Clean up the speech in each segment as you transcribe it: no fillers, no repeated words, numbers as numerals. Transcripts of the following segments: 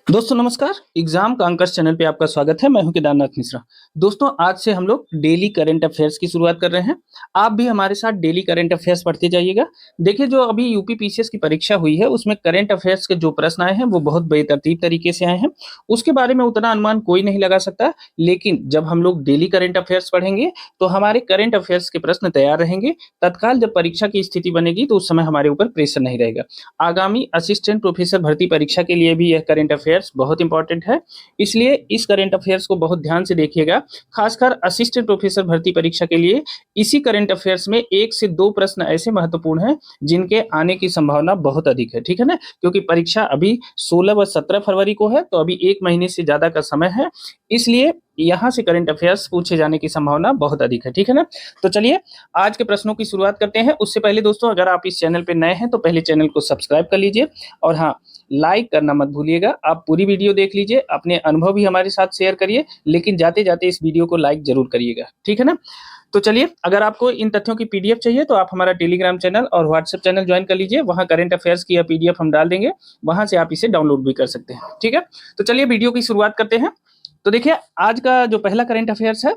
दोस्तों नमस्कार। एग्जाम का अंकर्स चैनल पे आपका स्वागत है। मैं हूं केदारनाथ मिश्रा। दोस्तों आज से हम लोग डेली करंट अफेयर्स की शुरुआत कर रहे हैं। आप भी हमारे साथ डेली करंट अफेयर्स पढ़ते जाइएगा। देखिए जो अभी यूपी पीसीएस की परीक्षा हुई है उसमें करंट अफेयर्स के जो प्रश्न आए हैं वो बहुत बेतरतीब तरीके से आए हैं। उसके बारे में उतना अनुमान कोई नहीं लगा सकता, लेकिन जब हम लोग डेली करंट अफेयर्स पढ़ेंगे तो हमारे करंट अफेयर्स के प्रश्न तैयार रहेंगे। तत्काल जब परीक्षा की स्थिति बनेगी तो उस समय हमारे ऊपर प्रेशर नहीं रहेगा। आगामी असिस्टेंट प्रोफेसर भर्ती परीक्षा के लिए भी यह करंट अफेयर्स बहुत इंपॉर्टेंट है, इसलिए इस करंट अफेयर्स को बहुत ध्यान से देखिएगा। खासकर असिस्टेंट प्रोफेसर भर्ती परीक्षा के लिए इसी करंट अफेयर्स में 1 से 2 प्रश्न ऐसे महत्वपूर्ण हैं जिनके आने की संभावना बहुत अधिक है, ठीक है ना? क्योंकि परीक्षा अभी 16 व 17 फरवरी को है, तो अभी 1 महीने से ज़्यादा का समय है, इसलिए यहाँ से करंट अफेयर्स पूछे जाने की संभावना बहुत अधिक है, ठीक है ना? तो चलिए आज के प्रश्नों की शुरुआत करते हैं। उससे पहले दोस्तों अगर आप इस चैनल पे नए हैं तो पहले चैनल को सब्सक्राइब कर लीजिए और हाँ, लाइक करना मत भूलिएगा। आप पूरी वीडियो देख लीजिए, अपने अनुभव भी हमारे साथ शेयर करिए, लेकिन जाते-जाते इस वीडियो को लाइक ज़रूर करिएगा, ठीक है ना? तो चलिए, अगर आपको इन तथ्यों की पीडीएफ चाहिए तो आप हमारा टेलीग्राम चैनल और व्हाट्सएप चैनल ज्वाइन कर लीजिए। वहाँ करंट अफेयर्स की यह पीडीएफ हम डाल देंगे, वहाँ से आप इसे डाउनलोड भी कर सकते हैं, ठीक है? तो चलिए वीडियो की शुरुआत करते हैं। तो देखिए आज का जो पहला करंट अफेयर्स है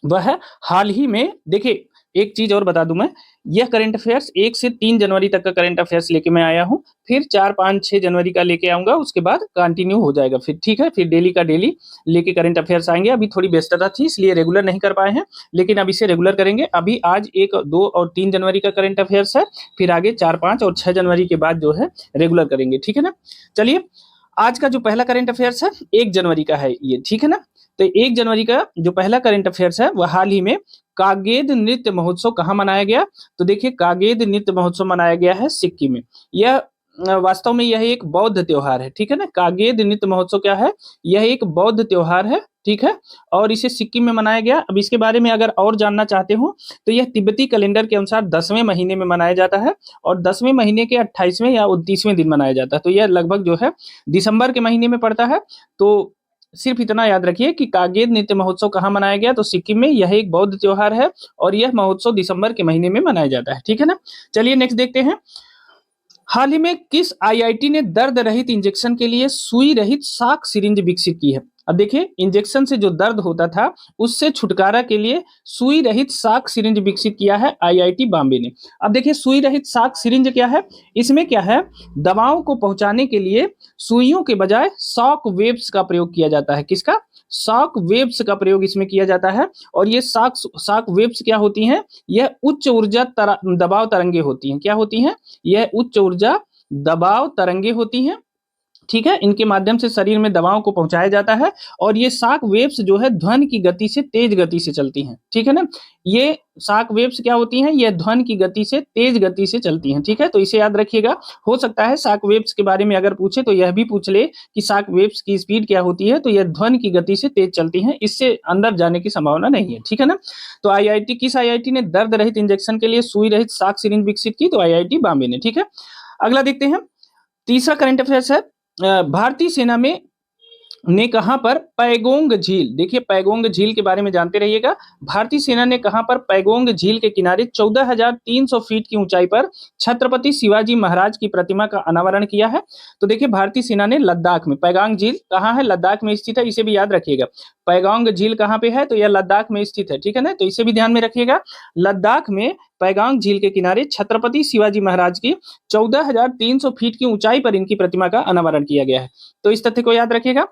वह है हाल ही में। देखिए एक चीज और बता दूं मैं, यह करंट अफेयर्स 1 से 3 जनवरी तक का करंट अफेयर्स लेके मैं आया हूं, फिर 4, 5, 6 जनवरी का लेके आऊंगा, उसके बाद कंटिन्यू हो जाएगा फिर, ठीक है? फिर डेली का डेली लेके करंट अफेयर्स आएंगे। अभी थोड़ी व्यस्तता थी इसलिए रेगुलर नहीं कर पाए हैं, लेकिन अब इसे रेगुलर करेंगे। अभी आज 1, 2 और 3 जनवरी का करंट अफेयर्स है, फिर आगे 4, 5 और 6 जनवरी के बाद जो है रेगुलर करेंगे, ठीक है ना? चलिए आज का जो पहला करंट अफेयर्स है 1 जनवरी का है ये, ठीक है ना? तो 1 जनवरी का जो पहला करंट अफेयर्स है वह हाल ही में कागेद नृत्य महोत्सव कहाँ मनाया गया? तो देखिए कागेद नृत्य महोत्सव मनाया गया है सिक्किम में। यह वास्तव में यह एक बौद्ध त्योहार है, ठीक है ना? कागेद नृत्य महोत्सव क्या है? यह एक बौद्ध त्योहार है, ठीक है? और इसे सिक्किम में मनाया गया। अब इसके बारे में अगर और जानना चाहते हो तो यह तिब्बती कैलेंडर के अनुसार 10वें महीने में मनाया जाता है और 10वें महीने के 28वें या 29वें दिन मनाया जाता है। तो यह लगभग जो है दिसंबर के महीने में पड़ता है। तो सिर्फ इतना याद रखिए कि कागेद नृत्य महोत्सव कहाँ मनाया गया? तो सिक्किम में। यह एक बौद्ध त्योहार है और यह महोत्सव दिसंबर के महीने में मनाया जाता है, ठीक है ना? चलिए नेक्स्ट देखते हैं। हाल ही में किस आईआईटी ने दर्द रहित इंजेक्शन के लिए सुई रहित शॉक सिरिंज विकसित की है? अब देखिए इंजेक्शन से जो दर्द होता था उससे छुटकारा के लिए सुई रहित शॉक सिरिंज विकसित किया है आईआईटी बॉम्बे ने। अब देखिए सुई रहित शॉक सिरिंज क्या है? इसमें क्या है, दवाओं को पहुंचाने के लिए सुइयों के बजाय शॉक वेव्स का प्रयोग किया जाता है। किसका? शॉक वेव्स का प्रयोग इसमें किया जाता है। और ये शॉक वेव्स क्या होती हैं? यह उच्च ऊर्जा दबाव तरंगे होती हैं। क्या होती हैं? यह उच्च ऊर्जा दबाव तरंगे होती हैं, ठीक है? इनके माध्यम से शरीर में दवाओं को पहुंचाया जाता है और ये शॉक वेव्स जो है ध्वनि की गति से तेज गति से चलती हैं, ठीक है ना? ये शॉक वेव्स क्या होती हैं? ये ध्वनि की गति से तेज गति से चलती हैं, ठीक है? तो इसे याद रखिएगा। हो सकता है शॉक वेव्स के बारे में अगर पूछे तो यह भी पूछ ले कि शॉक वेव्स की स्पीड क्या होती है? तो यह ध्वनि की गति से तेज चलती हैं, इससे अंदर जाने की संभावना नहीं है, ठीक है ना? तो आईआईटी किस आईआईटी ने दर्द रहित इंजेक्शन के लिए सुई रहित शॉक सिरिंज विकसित की? तो आईआईटी बॉम्बे ने, ठीक है? अगला देखते हैं। तीसरा करंट अफेयर्स है भारतीय सेना में ने कहां पर पैगोंग झील, देखिए पैगोंग झील के बारे में जानते रहिएगा। भारतीय सेना ने कहां पर पैगोंग झील के किनारे 14,300 फीट की ऊंचाई पर छत्रपति शिवाजी महाराज की प्रतिमा का अनावरण किया है? तो देखिए भारतीय सेना ने लद्दाख में, पैगांग झील कहां है? लद्दाख में स्थित है, इसे भी याद रखिएगा। पैगोंग झील कहां पे है? तो यह लद्दाख में स्थित है, ठीक है ना? तो इसे भी ध्यान में रखिएगा। लद्दाख में पैगांग झील के किनारे छत्रपति शिवाजी महाराज की 14,300 फीट की ऊंचाई पर इनकी प्रतिमा का अनावरण किया गया है। तो इस तथ्य को याद रखिएगा।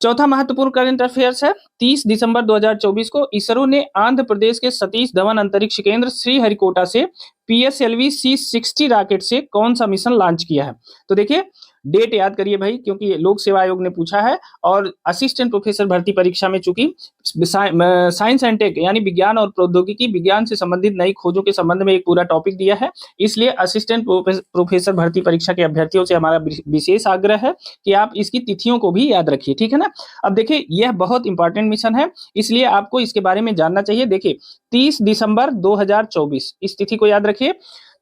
चौथा महत्वपूर्ण करंट अफेयर्स है 30 दिसंबर 2024 को इसरो ने आंध्र प्रदेश के सतीश धवन अंतरिक्ष केंद्र श्रीहरिकोटा से पीएसएलवी C60 रॉकेट से कौन सा मिशन लॉन्च किया है? तो देखिए डेट याद करिए भाई, क्योंकि लोक सेवा आयोग ने पूछा है और असिस्टेंट प्रोफेसर भर्ती परीक्षा में चूंकि साइंस एंड टेक यानी विज्ञान और प्रौद्योगिकी, विज्ञान से संबंधित नई खोजों के संबंध में एक पूरा टॉपिक दिया है, इसलिए असिस्टेंट प्रोफेसर भर्ती परीक्षा के अभ्यर्थियों से हमारा विशेष आग्रह है कि आप इसकी तिथियों को भी याद रखिए, ठीक है ना? अब देखिए यह बहुत इंपॉर्टेंट मिशन है, इसलिए आपको इसके बारे में जानना चाहिए। देखिए 30 दिसंबर 2024 इस तिथि को याद रखिए।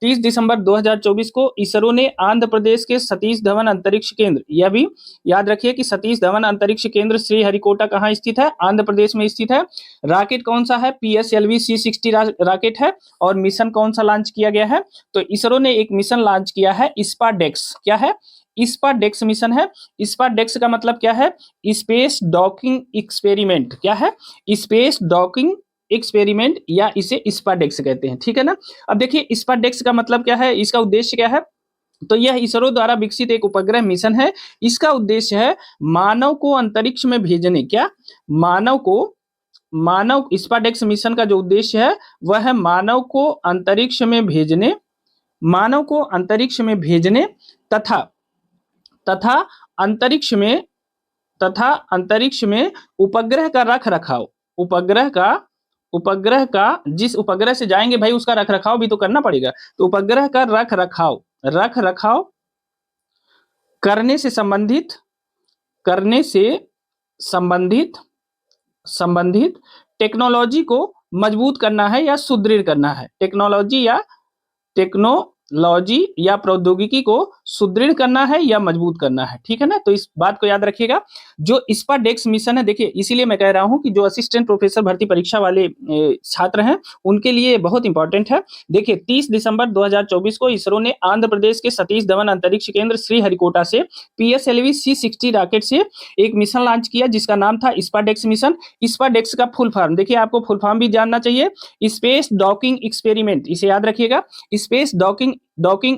30 दिसंबर 2024 को इसरो ने आंध्र प्रदेश के सतीश धवन अंतरिक्ष केंद्र, यह भी याद रखिए कि सतीश धवन अंतरिक्ष केंद्र श्रीहरिकोटा कहाँ स्थित है, आंध्र प्रदेश में स्थित है। रॉकेट कौन सा है, PSLV C60 रॉकेट है। और मिशन कौन सा लॉन्च किया गया है, तो इसरो ने एक मिशन लॉन्च किया है स्पाडेक्स, क्या है, स्पाडेक्स मिशन है। स्पाडेक्स का मतलब क्या है, स्पेस डॉकिंग एक्सपेरिमेंट, क्या है, स्पेस डॉकिंग एक्सपेरिमेंट, या इसे स्पाडेक्स कहते हैं, ठीक है ना। अब देखिए स्पाडेक्स का मतलब क्या है, इसका उद्देश्य क्या है, तो यह इसरो द्वारा विकसित एक उपग्रह मिशन है। इसका उद्देश्य है मानव को अंतरिक्ष में भेजने, क्या, मानव स्पाडेक्स मिशन का जो उद्देश्य है वह है मानव को अंतरिक्ष में भेजने, मानव को अंतरिक्ष में भेजने तथा तथा अंतरिक्ष में तथा अंतरिक्ष में उपग्रह का रख रखाव, उपग्रह का जिस उपग्रह से जाएंगे भाई उसका रख रखाव भी तो करना पड़ेगा, तो उपग्रह का रख रखाव करने से संबंधित टेक्नोलॉजी को मजबूत करना है या सुदृढ़ करना है, टेक्नोलॉजी या प्रौद्योगिकी को सुदृढ़ करना है या मजबूत करना है, ठीक है ना। तो इस बात को याद रखिएगा। जो स्पाडेक्स मिशन है, देखिए इसीलिए मैं कह रहा हूं कि जो असिस्टेंट प्रोफेसर भर्ती परीक्षा वाले छात्र हैं उनके लिए बहुत इंपॉर्टेंट है। देखिए 30 दिसंबर 2024 को इसरो ने आंध्र प्रदेश के सतीश धवन अंतरिक्ष केंद्र श्रीहरिकोटा से PSLV C60 रॉकेट से एक मिशन लॉन्च किया जिसका नाम था स्पाडेक्स मिशन। स्पाडेक्स का फुल फॉर्म, देखिए आपको फुल फॉर्म भी जानना चाहिए, स्पेस डॉकिंग एक्सपेरिमेंट, इसे याद रखिएगा, स्पेस डॉकिंग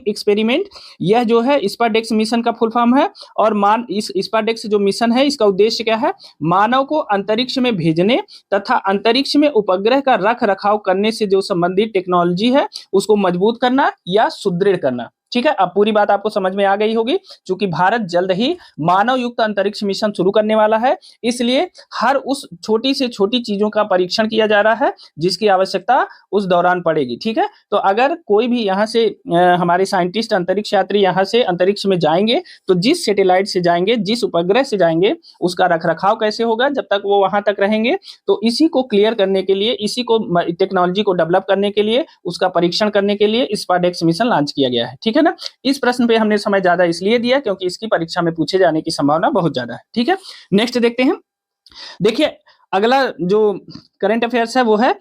एक्सपेरिमेंट, यह जो है स्पाडेक्स मिशन का फुल फॉर्म है। और इस स्पाडेक्स जो मिशन है इसका उद्देश्य क्या है, मानव को अंतरिक्ष में भेजने तथा अंतरिक्ष में उपग्रह का रख रखाव करने से जो संबंधित टेक्नोलॉजी है उसको मजबूत करना या सुदृढ़ करना, ठीक है। अब पूरी बात आपको समझ में आ गई होगी। चूंकि भारत जल्द ही मानव युक्त अंतरिक्ष मिशन शुरू करने वाला है, इसलिए हर उस छोटी से छोटी चीजों का परीक्षण किया जा रहा है जिसकी आवश्यकता उस दौरान पड़ेगी, ठीक है। तो अगर कोई भी यहाँ से हमारे साइंटिस्ट अंतरिक्ष यात्री यहाँ से अंतरिक्ष में जाएंगे तो जिस सैटेलाइट से जाएंगे, जिस उपग्रह से जाएंगे, उसका रखरखाव कैसे होगा जब तक वो वहां तक रहेंगे, तो इसी को क्लियर करने के लिए, इसी को टेक्नोलॉजी को डेवलप करने के लिए, उसका परीक्षण करने के लिए स्पाडेक्स मिशन लॉन्च किया गया है, ठीक है ना। इस प्रश्न पे हमने समय ज्यादा इसलिए दिया क्योंकि इसकी परीक्षा में पूछे जाने की संभावना बहुत ज्यादा है, ठीक है। नेक्स्ट देखते हैं। देखिए अगला जो करंट अफेयर्स है वो है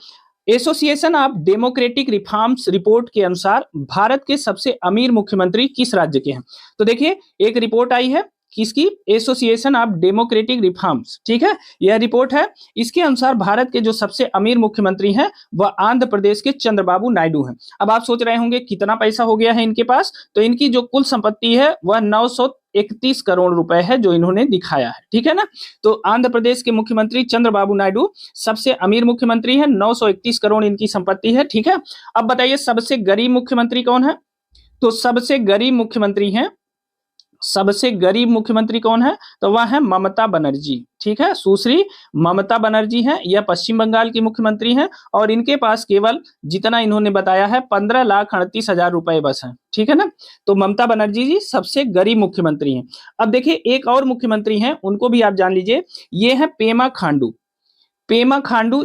association of democratic reforms report के अनुसार भारत के सबसे अमीर मुख्यमंत्री किस राज्य के हैं। तो देखिए एक रिपोर्ट आई है किसकी, एसोसिएशन ऑफ डेमोक्रेटिक रिफॉर्म्स, ठीक है, यह रिपोर्ट है। इसके अनुसार भारत के जो सबसे अमीर मुख्यमंत्री हैं वह आंध्र प्रदेश के चंद्रबाबू नायडू हैं। अब आप सोच रहे होंगे कितना पैसा हो गया है इनके पास, तो इनकी जो कुल संपत्ति है वह 931 करोड़ रुपए है जो इन्होंने दिखाया है, ठीक है ना। तो आंध्र प्रदेश के मुख्यमंत्री चंद्रबाबू नायडू सबसे अमीर मुख्यमंत्री है, 931 करोड़ इनकी संपत्ति है, ठीक है। अब बताइए सबसे गरीब मुख्यमंत्री कौन है, तो सबसे गरीब मुख्यमंत्री कौन है, तो वह है ममता बनर्जी, ठीक है, सुश्री ममता बनर्जी हैं। यह पश्चिम बंगाल की मुख्यमंत्री हैं और इनके पास केवल जितना इन्होंने बताया है 15,38,000 रुपए बस हैं, ठीक है ना। तो ममता बनर्जी जी सबसे गरीब मुख्यमंत्री हैं। अब देखिए एक और मुख्यमंत्री हैं, उनको भी आप जान लीजिए, ये है पेमा खांडू,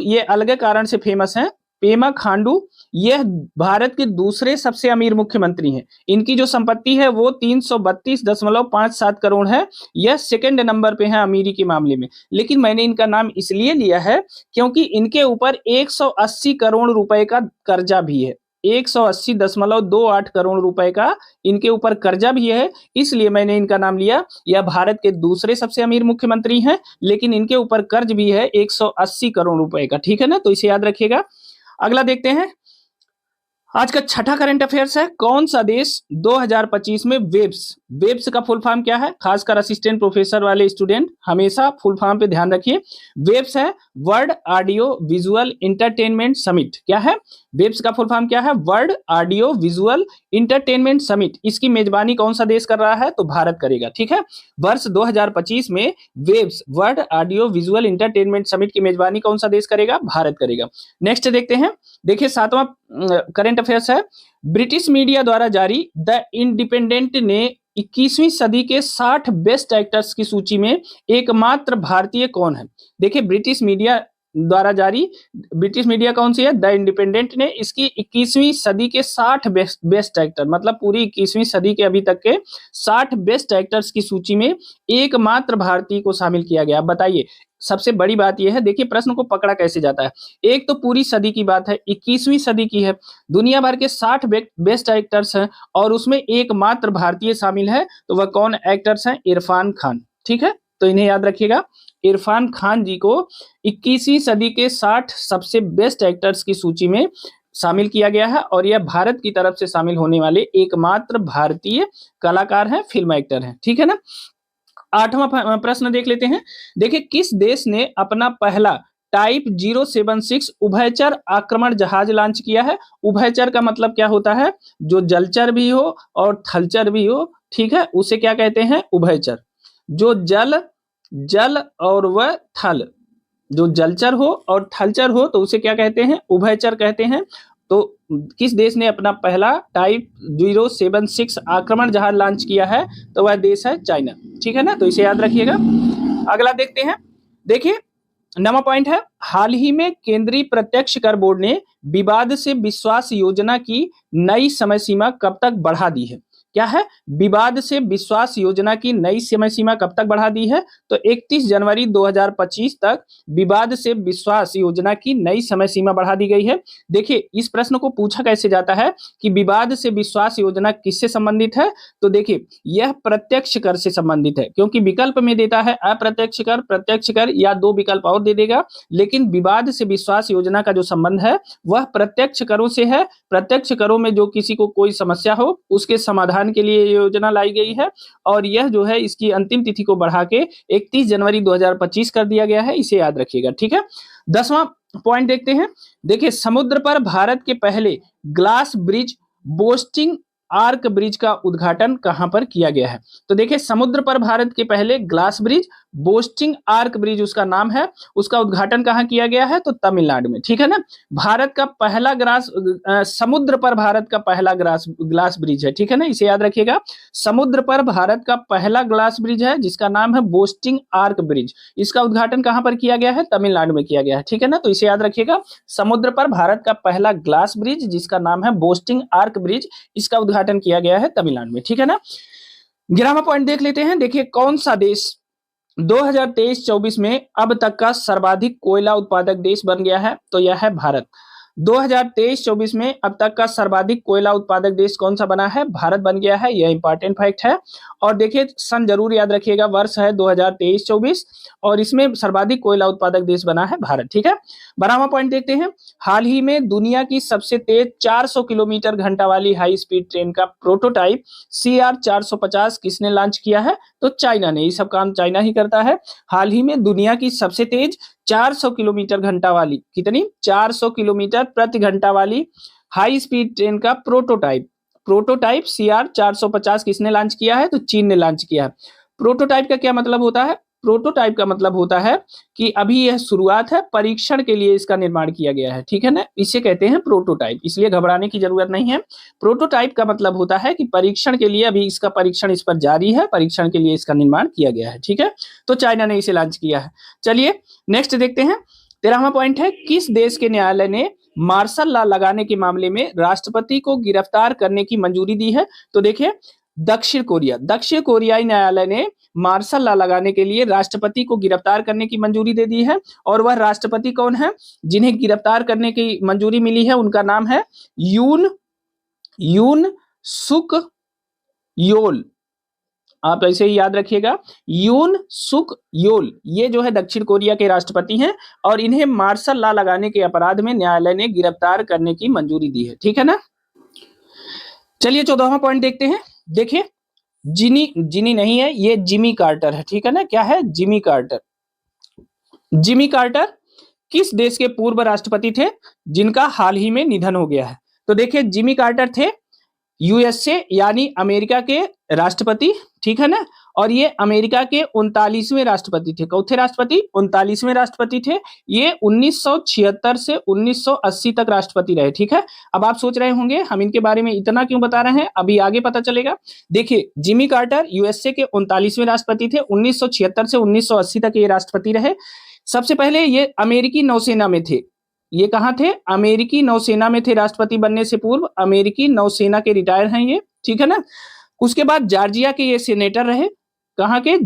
ये अलग कारण से फेमस हैं। पेमा खांडू यह भारत के दूसरे सबसे अमीर मुख्यमंत्री हैं। इनकी जो संपत्ति है वो 332.57 करोड़ है। यह सेकंड नंबर पे है अमीरी के मामले में, लेकिन मैंने इनका नाम इसलिए लिया है क्योंकि इनके ऊपर 180 करोड़ रुपए का कर्जा भी है, 180.28 करोड़ रुपए का इनके ऊपर कर्जा भी है, इसलिए मैंने इनका नाम लिया। यह भारत के दूसरे सबसे अमीर मुख्यमंत्री हैं, लेकिन इनके ऊपर कर्ज भी है 180 करोड़ रुपए का, ठीक है ना, तो इसे याद रखिएगा। अगला देखते हैं, आज का छठा करंट अफेयर्स है, कौन सा देश 2025 में वेब्स का फुल फॉर्म क्या है, खासकर असिस्टेंट प्रोफेसर वाले स्टूडेंट हमेशा फुल फॉर्म पे ध्यान रखिए। वेब्स है world audio visual entertainment summit, क्या है, वेब्स का फुल फॉर्म क्या है, world audio visual entertainment summit. इसकी मेजबानी कौन सा देश कर रहा है, तो भारत करेगा, ठीक है। वर्ष 2025 में WAVES world audio visual entertainment summit की मेजबानी कौन सा देश करेगा, भारत करेगा। नेक्स्ट देखते हैं, देखिए सातवां करंट अफेयर्स है, ब्रिटिश मीडिया द्वारा जारी द इंडिपेंडेंट ने 21वीं सदी के 60 बेस्ट एक्टर्स की सूची में एकमात्र भारतीय कौन है। देखिए ब्रिटिश मीडिया द्वारा जारी ब्रिटिश मीडिया कौन सी है? द इंडिपेंडेंट ने इसकी 21वीं सदी के 60 बेस्ट एक्टर, मतलब पूरी 21वीं सदी के अभी तक के 60 बेस्ट एक्टर्स की सूची में एकमात्र भारतीय को शामिल किया गया। बताइए, सबसे बड़ी बात यह है, देखिए प्रश्न को पकड़ा कैसे जाता है। एक तो पूरी सदी की बात है, 21वीं सदी की है, दुनिया भर के 60 बेस्ट एक्टर्स हैं और उसमें एकमात्र भारतीय शामिल है, तो वह कौन एक्टर्स हैं? इरफान खान। ठीक है, तो इन्हें याद रखिएगा। इरफान खान जी को 21वीं सदी के 60 सबसे बेस्ट एक्टर्स की सूची में शामिल किया गया है और यह भारत की तरफ से शामिल होने वाले एकमात्र भारतीय कलाकार हैं, फिल्म एक्टर हैं। ठीक है ना। 8वां प्रश्न देख लेते हैं। देखिए, किस देश ने अपना पहला टाइप 076 उभयचर आक्रमण जहाज लॉन्च किया है? उभयचर का मतलब क्या होता है? जो जलचर भी हो और थलचर भी हो, ठीक है, उसे क्या कहते हैं? उभयचर। जो जल और वह थल, जो जलचर हो और थलचर हो तो उसे क्या कहते हैं? उभयचर कहते हैं। तो किस देश ने अपना पहला टाइप 076 आक्रमण जहाज लॉन्च किया है? तो वह देश है चाइना। ठीक है ना, तो इसे याद रखिएगा। अगला देखते हैं। देखिए, 9वां पॉइंट है, हाल ही में केंद्रीय प्रत्यक्ष कर बोर्ड ने विवाद से विश्वास योजना की नई समय सीमा कब तक बढ़ा दी है? क्या है? विवाद से विश्वास योजना की नई समय सीमा कब तक बढ़ा दी है? तो 31 जनवरी 2025 तक विवाद से विश्वास योजना की नई समय सीमा बढ़ा दी गई है। देखिए, इस प्रश्न को पूछा कैसे जाता है कि विवाद से विश्वास योजना किससे संबंधित है? तो देखिए, यह प्रत्यक्ष कर से संबंधित है, क्योंकि विकल्प में देता है अप्रत्यक्ष कर, प्रत्यक्ष कर या 2 विकल्प और दे देगा, लेकिन विवाद से विश्वास योजना का जो संबंध है वह प्रत्यक्ष करों से है। प्रत्यक्ष करों में जो किसी को कोई समस्या हो उसके समाधान के लिए योजना लाई गई है और यह जो है इसकी अंतिम तिथि को बढ़ा के 31 जनवरी 2025 कर दिया गया है। इसे याद रखिएगा। ठीक है, 10वां पॉइंट देखते हैं। देखिए, समुद्र पर भारत के पहले glass bridge boasting arch bridge का उद्घाटन कहां पर किया गया है? तो देखिए, समुद्र पर भारत के पहले glass bridge boasting arch bridge उसका नाम है, उसका उद्घाटन कहां किया गया है? तो तमिलनाडु में। ठीक है ना। भारत का पहला समुद्र पर भारत का पहला ग्लास ब्रिज है। ठीक है ना, इसे याद रखिएगा। समुद्र पर भारत का पहला ग्लास ब्रिज है जिसका नाम है बोस्टिंग आर्क ब्रिज। इसका उद्घाटन कहां पर किया गया है? तमिलनाडु में किया गया है। ठीक है ना, तो इसे याद रखिएगा। समुद्र पर भारत का पहला ग्लास ब्रिज जिसका नाम है बोस्टिंग आर्क ब्रिज, इसका उद्घाटन किया गया है तमिलनाडु में। ठीक है ना। 11वां पॉइंट देख लेते हैं। देखिए, कौन सा देश 2023-24 में अब तक का सर्वाधिक कोयला उत्पादक देश बन गया है? तो यह है भारत। 2023-24 में अब तक का सर्वाधिक कोयला उत्पादक देश कौन सा बना है? भारत बन गया है। यह इंपॉर्टेंट फैक्ट है। और देखिए, सन जरूर याद रखिएगा, वर्ष है 2023-24 और इसमें सर्वाधिक कोयला उत्पादक देश बना है भारत। ठीक है। 12वां पॉइंट देखते हैं। हाल ही में दुनिया की सबसे तेज 400 किलोमीटर घंटा वाली हाई स्पीड ट्रेन का प्रोटोटाइप CR 450 किसने लॉन्च किया है? तो चाइना ने। ये सब काम चाइना ही करता है। हाल ही में दुनिया की सबसे तेज 400 किलोमीटर घंटा वाली, कितनी? 400 किलोमीटर प्रति घंटा वाली हाई स्पीड ट्रेन का प्रोटोटाइप CR 450 किसने लॉन्च किया है? तो चीन ने लॉन्च किया है। प्रोटोटाइप का क्या मतलब होता है? प्रोटोटाइप का मतलब होता है कि अभी यह शुरुआत है, परीक्षण के लिए इसका निर्माण किया गया है। ठीक है ना, इसे कहते हैं प्रोटोटाइप, इसलिए घबराने की जरूरत नहीं है। प्रोटोटाइप का मतलब होता है कि परीक्षण के लिए अभी इसका परीक्षण इस पर जारी है, परीक्षण के लिए इसका निर्माण किया गया है। ठीक है, तो चाइना ने इसे लॉन्च किया है। चलिए नेक्स्ट देखते हैं। 13वां पॉइंट है, किस देश के न्यायालय ने मार्शल लॉ लगाने के मामले में राष्ट्रपति को गिरफ्तार करने की मंजूरी दी है? तो देखिए, दक्षिण कोरियाई न्यायालय ने मार्शल लॉ लगाने के लिए राष्ट्रपति को गिरफ्तार करने की मंजूरी दे दी है। और वह राष्ट्रपति कौन है जिन्हें गिरफ्तार करने की मंजूरी मिली है? उनका नाम है यून सुक योल। आप ऐसे ही याद रखिएगा, यून सुक योल। ये जो है दक्षिण कोरिया के राष्ट्रपति हैं और इन्हें मार्शल लॉ लगाने के अपराध में न्यायालय ने गिरफ्तार करने की मंजूरी दी है। ठीक है ना। चलिए 14वां पॉइंट देखते हैं। देखिए, जिनी नहीं है, ये जिमी कार्टर है। ठीक है ना, क्या है? जिमी कार्टर किस देश के पूर्व राष्ट्रपति थे जिनका हाल ही में निधन हो गया है? तो देखिए, जिमी कार्टर थे USA यानी अमेरिका के राष्ट्रपति। ठीक है ना, और ये अमेरिका के 39वें राष्ट्रपति थे। कौन थे राष्ट्रपति? 39वें राष्ट्रपति थे। ये 1976 से 1980 तक राष्ट्रपति रहे। ठीक है, अब आप सोच रहे होंगे हम इनके बारे में इतना क्यों बता रहे हैं, अभी आगे पता चलेगा। देखिए, जिमी कार्टर USA के 39वें राष्ट्रपति थे। 1976 से 1980 तक ये राष्ट्रपति रहे। सबसे पहले ये अमेरिकी नौसेना में थे। ये कहाँ थे? अमेरिकी नौसेना में थे। राष्ट्रपति बनने से पूर्व अमेरिकी नौसेना के रिटायर हैं ये, ठीक है ना। उसके बाद जॉर्जिया के ये सेनेटर रहे। कहाँ के?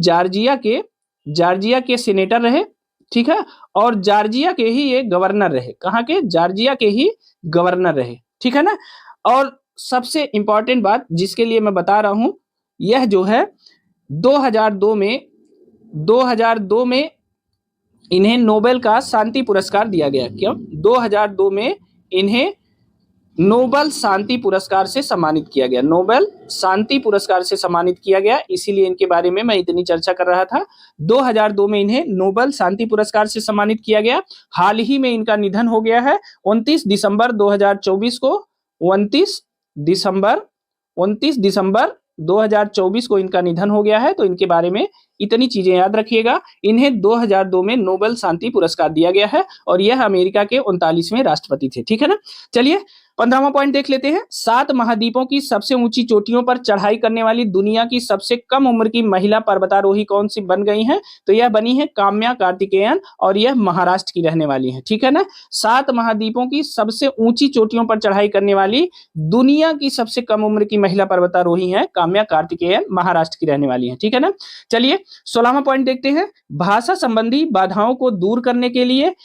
जॉर्जिया के सेनेटर रहे, ठीक है। और जॉर्जिया के ही ये गवर्नर रहे। कहाँ के? जॉर्जिया के ही गवर्नर रहे, ठीक है ना। और सबसे इंपॉर्टेंट बात जिसके लिए मैं बता रहा हूं, यह जो है 2002 में इन्हें नोबेल का शांति पुरस्कार दिया गया। क्यों? 2002 में इन्हें नोबेल शांति पुरस्कार से सम्मानित किया गया। नोबेल शांति पुरस्कार से सम्मानित किया गया, इसीलिए इनके बारे में मैं इतनी चर्चा कर रहा था। 2002 में इन्हें नोबेल शांति पुरस्कार से सम्मानित किया गया। हाल ही में इनका निधन हो गया है 29 दिसंबर 2024 को। 29 दिसंबर 2024 को इनका निधन हो गया है। तो इनके बारे में इतनी चीजें याद रखिएगा। इन्हें 2002 में नोबेल शांति पुरस्कार दिया गया है और यह अमेरिका के 39वें राष्ट्रपति थे, ठीक है ना। चलिए 15वां पॉइंट देख लेते हैं। 7 महाद्वीपों की सबसे ऊंची चोटियों पर चढ़ाई करने वाली दुनिया की सबसे कम उम्र की महिला पर्वतारोही कौन सी बन गई हैं? तो यह बनी है काम्या कार्तिकेयन और यह महाराष्ट्र की रहने वाली है, ठीक है ना। 7 महाद्वीपों की सबसे ऊंची चोटियों पर चढ़ाई करने वाली दुनिया की सबसे कम उम्र की महिला पर्वतारोही है काम्या कार्तिकेयन, महाराष्ट्र की रहने वाली है, ठीक है ना। चलिए 16वां पॉइंट देखते हैं। भाषा संबंधी बाधाओं को दूर करने के लिए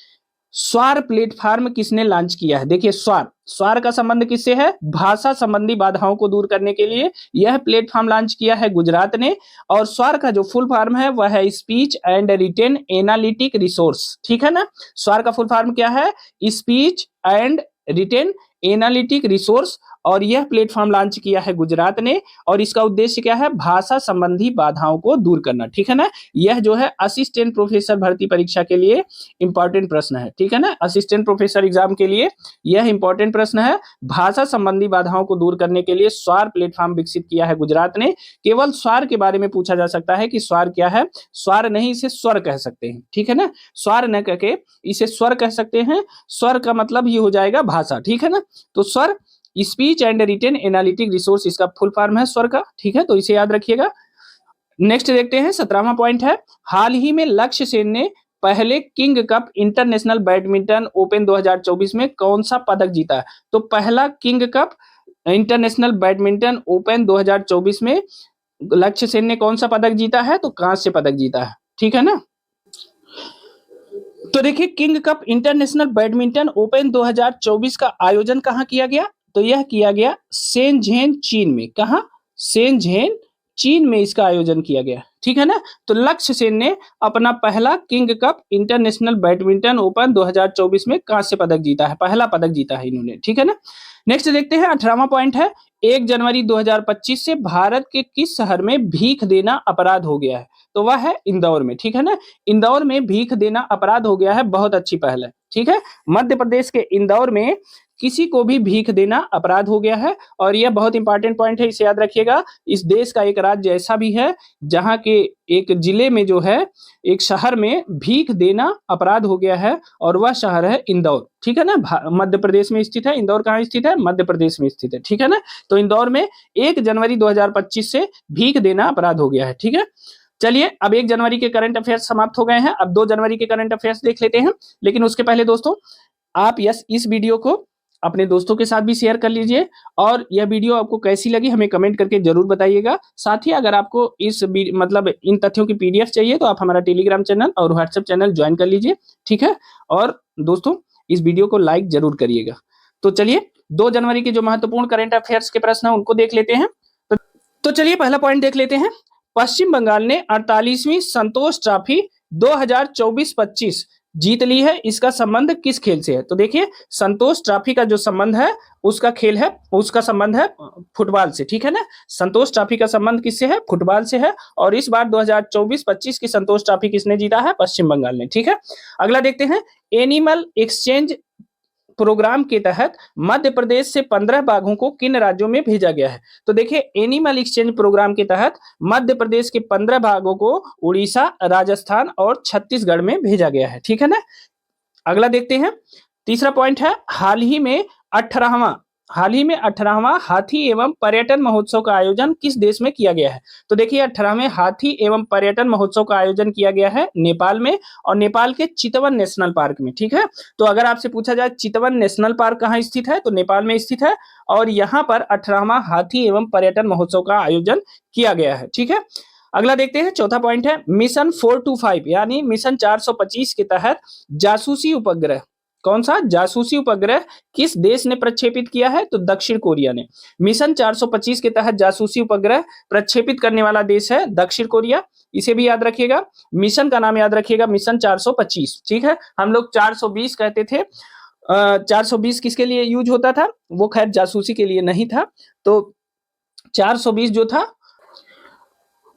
स्वार प्लेटफॉर्म किसने लॉन्च किया है? देखिए स्वार का संबंध किससे है? भाषा संबंधी बाधाओं को दूर करने के लिए यह प्लेटफॉर्म लॉन्च किया है गुजरात ने। और स्वार का जो फुल फॉर्म है वह है speech and written analytic resource, ठीक है ना। स्वार का फुल फॉर्म क्या है? Speech and written analytic resource. और यह प्लेटफॉर्म लॉन्च किया है गुजरात ने और इसका उद्देश्य क्या है? भाषा संबंधी बाधाओं को दूर करना, ठीक है ना। यह जो है असिस्टेंट प्रोफेसर भर्ती परीक्षा के लिए इंपॉर्टेंट प्रश्न है, ठीक है ना। असिस्टेंट प्रोफेसर एग्जाम के लिए यह इंपॉर्टेंट प्रश्न है। भाषा संबंधी बाधाओं को दूर करने के लिए स्वार प्लेटफॉर्म विकसित किया है गुजरात ने। केवल स्वार के बारे में पूछा जा सकता है कि स्वार क्या है? स्वार नहीं, इसे स्वर कह सकते हैं, ठीक है ना। स्वार न कह के इसे स्वर कह सकते हैं। स्वर का मतलब ये हो जाएगा भाषा, ठीक है ना। तो Swar speech and written analytic resource इसका फुल फॉर्म है स्वर का, ठीक है। तो इसे याद रखिएगा। नेक्स्ट देखते हैं 17वां पॉइंट है। हाल ही में लक्ष्य सेन ने पहले king cup international badminton open 2024 में कौन सा पदक जीता है? तो पहला king cup international badminton open 2024 में लक्ष्य सेन ने कौन सा पदक जीता है? तो कांस्य पदक जीता है, ठीक है ना। तो देखिए king cup international badminton open 2024 का आयोजन कहाँ किया गया? तो यह किया गया शेनझेन चीन में। कहाँ? शेनझेन चीन में इसका आयोजन किया गया, ठीक है ना। तो लक्ष्य सेन ने अपना पहला king cup international badminton open 2024 में कांस्य पदक जीता है, पहला पदक जीता है इन्होंने, ठीक है ना। नेक्स्ट देखते हैं 18वां पॉइंट है। 1 जनवरी 2025 से भारत के किस शहर में भीख देना अपराध हो गया है? तो वह है इंदौर में, ठीक है ना। इंदौर में भीख देना अपराध हो गया है, बहुत अच्छी पहल है, ठीक है। मध्य प्रदेश के इंदौर में किसी को भी भीख देना अपराध हो गया है और यह बहुत इंपॉर्टेंट पॉइंट है, इसे याद रखिएगा। इस देश का एक राज्य ऐसा भी है जहां के एक जिले में जो है, एक शहर में भीख देना अपराध हो गया है और वह शहर है इंदौर, ठीक है ना। मध्य प्रदेश में स्थित है। इंदौर कहाँ स्थित है? मध्य प्रदेश में स्थित है, ठीक है ना। तो इंदौर में 1 जनवरी 2025 से भीख देना अपराध हो गया है, ठीक है। चलिए अब 1 जनवरी के करंट अफेयर्स समाप्त हो गए हैं। अब 2 जनवरी के करंट अफेयर्स देख लेते हैं। लेकिन उसके पहले दोस्तों आप इस वीडियो को अपने दोस्तों के साथ भी शेयर कर लीजिए और यह वीडियो आपको कैसी लगी हमें कमेंट करके जरूर बताइएगा। साथ ही अगर आपको इस मतलब इन तथ्यों की पीडीएफ चाहिए तो आप हमारा टेलीग्राम चैनल और व्हाट्सएप चैनल ज्वाइन कर लीजिए, ठीक है। और दोस्तों इस वीडियो को लाइक जरूर करिएगा। तो चलिए 2 जनवरी के जो महत्वपूर्ण करंट अफेयर्स के प्रश्न है उनको देख लेते हैं। तो चलिए पहला पॉइंट देख लेते हैं। पश्चिम बंगाल ने 48वीं संतोष ट्रॉफी 2024-25 जीत ली है। इसका संबंध किस खेल से है? तो देखिए संतोष ट्रॉफी का जो संबंध है उसका संबंध है फुटबॉल से, ठीक है ना। संतोष ट्रॉफी का संबंध किससे है? फुटबॉल से है। और इस बार 2024-25 की संतोष ट्रॉफी किसने जीता है? पश्चिम बंगाल ने, ठीक है। अगला देखते हैं। एनिमल एक्सचेंज प्रोग्राम के तहत मध्य प्रदेश से 15 बाघों को किन राज्यों में भेजा गया है? तो देखिए एनिमल एक्सचेंज प्रोग्राम के तहत मध्य प्रदेश के 15 बाघों को उड़ीसा, राजस्थान और छत्तीसगढ़ में भेजा गया है, ठीक है ना। अगला देखते हैं। तीसरा पॉइंट है। हाल ही में हाल ही में 18वां हाथी एवं पर्यटन महोत्सव का आयोजन किस देश में किया गया है? तो देखिए 18वें हाथी एवं पर्यटन महोत्सव का आयोजन किया गया है नेपाल में, और नेपाल के चितवन नेशनल पार्क में। ठीक है, तो अगर आपसे पूछा जाए चितवन नेशनल पार्क कहाँ स्थित है, तो नेपाल में स्थित है, और यहाँ पर 18वां हाथी एवं पर्यटन महोत्सव का आयोजन किया गया है। ठीक है, अगला देखते हैं, चौथा पॉइंट है मिशन 425 यानी मिशन 425 के तहत जासूसी उपग्रह, कौन सा जासूसी उपग्रह किस देश ने प्रक्षेपित किया है, तो दक्षिण कोरिया ने। मिशन 425 के तहत जासूसी उपग्रह प्रक्षेपित करने वाला देश है दक्षिण कोरिया, इसे भी याद रखिएगा। मिशन का नाम याद रखिएगा, मिशन 425। ठीक है, हम लोग 420 कहते थे, 420 किसके लिए यूज होता था, वो खैर जासूसी के लिए नहीं था, तो 420 जो था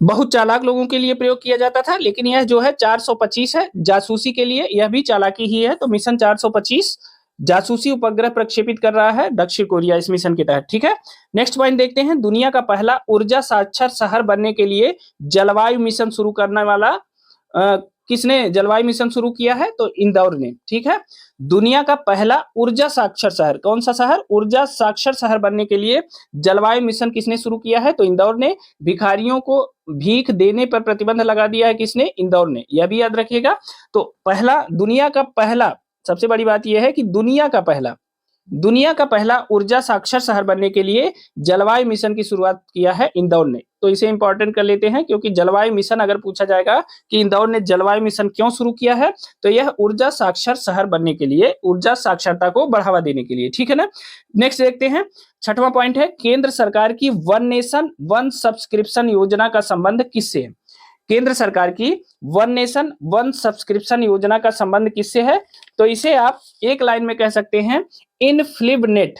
बहुत चालाक लोगों के लिए प्रयोग किया जाता था, लेकिन यह जो है 425 है जासूसी के लिए, यह भी चालाकी ही है। तो मिशन 425 जासूसी उपग्रह प्रक्षेपित कर रहा है दक्षिण कोरिया इस मिशन के तहत। ठीक है, नेक्स्ट पॉइंट देखते हैं, दुनिया का पहला ऊर्जा साक्षर शहर बनने के लिए जलवायु मिशन शुरू करने वाला किसने जलवायु मिशन शुरू किया है, तो इंदौर ने। ठीक है, दुनिया का पहला ऊर्जा साक्षर शहर, कौन सा शहर, ऊर्जा साक्षर शहर बनने के लिए जलवायु मिशन किसने शुरू किया है, तो इंदौर ने। भिखारियों को भीख देने पर प्रतिबंध लगा दिया है किसने, इंदौर ने, यह भी याद रखिएगा। तो पहला, दुनिया का पहला, सबसे बड़ी बात यह है कि दुनिया का पहला ऊर्जा साक्षर शहर बनने के लिए जलवायु मिशन की शुरुआत किया है इंदौर ने। तो इसे इंपॉर्टेंट कर लेते हैं, क्योंकि जलवायु मिशन अगर पूछा जाएगा कि इंदौर ने जलवायु मिशन क्यों शुरू किया है, तो यह ऊर्जा साक्षर शहर बनने के लिए, ऊर्जा साक्षरता को बढ़ावा देने के लिए। ठीक है ना, नेक्स्ट देखते हैं, छठवां पॉइंट है केंद्र सरकार की वन नेशन वन सब्सक्रिप्शन योजना का संबंध किससे है। केंद्र सरकार की वन नेशन वन सब्सक्रिप्शन योजना का संबंध किससे है, तो इसे आप एक लाइन में कह सकते हैं इनफ्लिबनेट।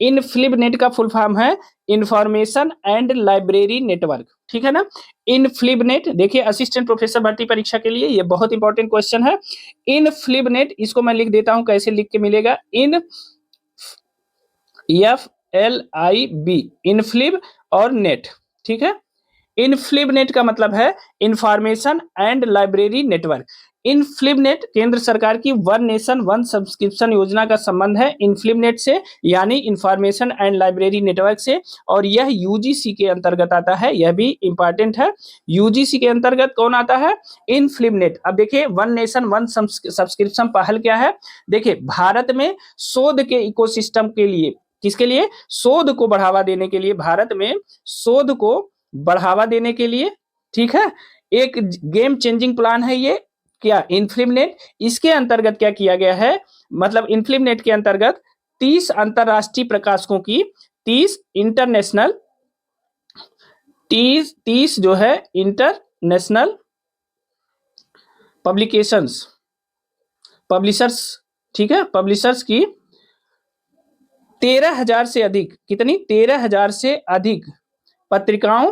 इनफ्लिबनेट का फुल फॉर्म है इंफॉर्मेशन एंड लाइब्रेरी नेटवर्क। ठीक है ना, इनफ्लिबनेट, देखिए असिस्टेंट प्रोफेसर भर्ती परीक्षा के लिए ये बहुत इंपॉर्टेंट क्वेश्चन है। इनफ्लिबनेट, इसको मैं लिख देता हूं, कैसे लिख के मिलेगा, इन FLIB, इनफ्लिब और नेट। ठीक है, इनफ्लिबनेट का मतलब है इंफॉर्मेशन एंड लाइब्रेरी नेटवर्क। इनफ्लिबनेट केंद्र सरकार की वन नेशन वन सब्सक्रिप्शन योजना का संबंध है इनफ्लिबनेट से, यानी इंफॉर्मेशन एंड लाइब्रेरी नेटवर्क से, और यह यूजीसी के अंतर्गत आता है, यह भी इंपॉर्टेंट है। यूजीसी के अंतर्गत कौन आता है, इनफ्लिबनेट। अब देखिए वन नेशन वन सब्सक्रिप्शन पहल क्या है, देखिए भारत में शोध के इकोसिस्टम के लिए, किसके लिए, शोध को बढ़ावा देने के लिए, भारत में शोध को बढ़ावा देने के लिए, ठीक है, एक गेम चेंजिंग प्लान है ये, क्या, इनफ्लिबनेट। इसके अंतर्गत क्या किया गया है, मतलब इनफ्लिबनेट के अंतर्गत 30 अंतरराष्ट्रीय प्रकाशकों की 30 इंटरनेशनल 30 जो है इंटरनेशनल पब्लिशर्स, ठीक है, पब्लिशर्स की 13,000 से अधिक, कितनी, 13,000 से अधिक पत्रिकाओं,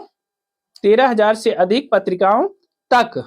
13,000 से अधिक पत्रिकाओं तक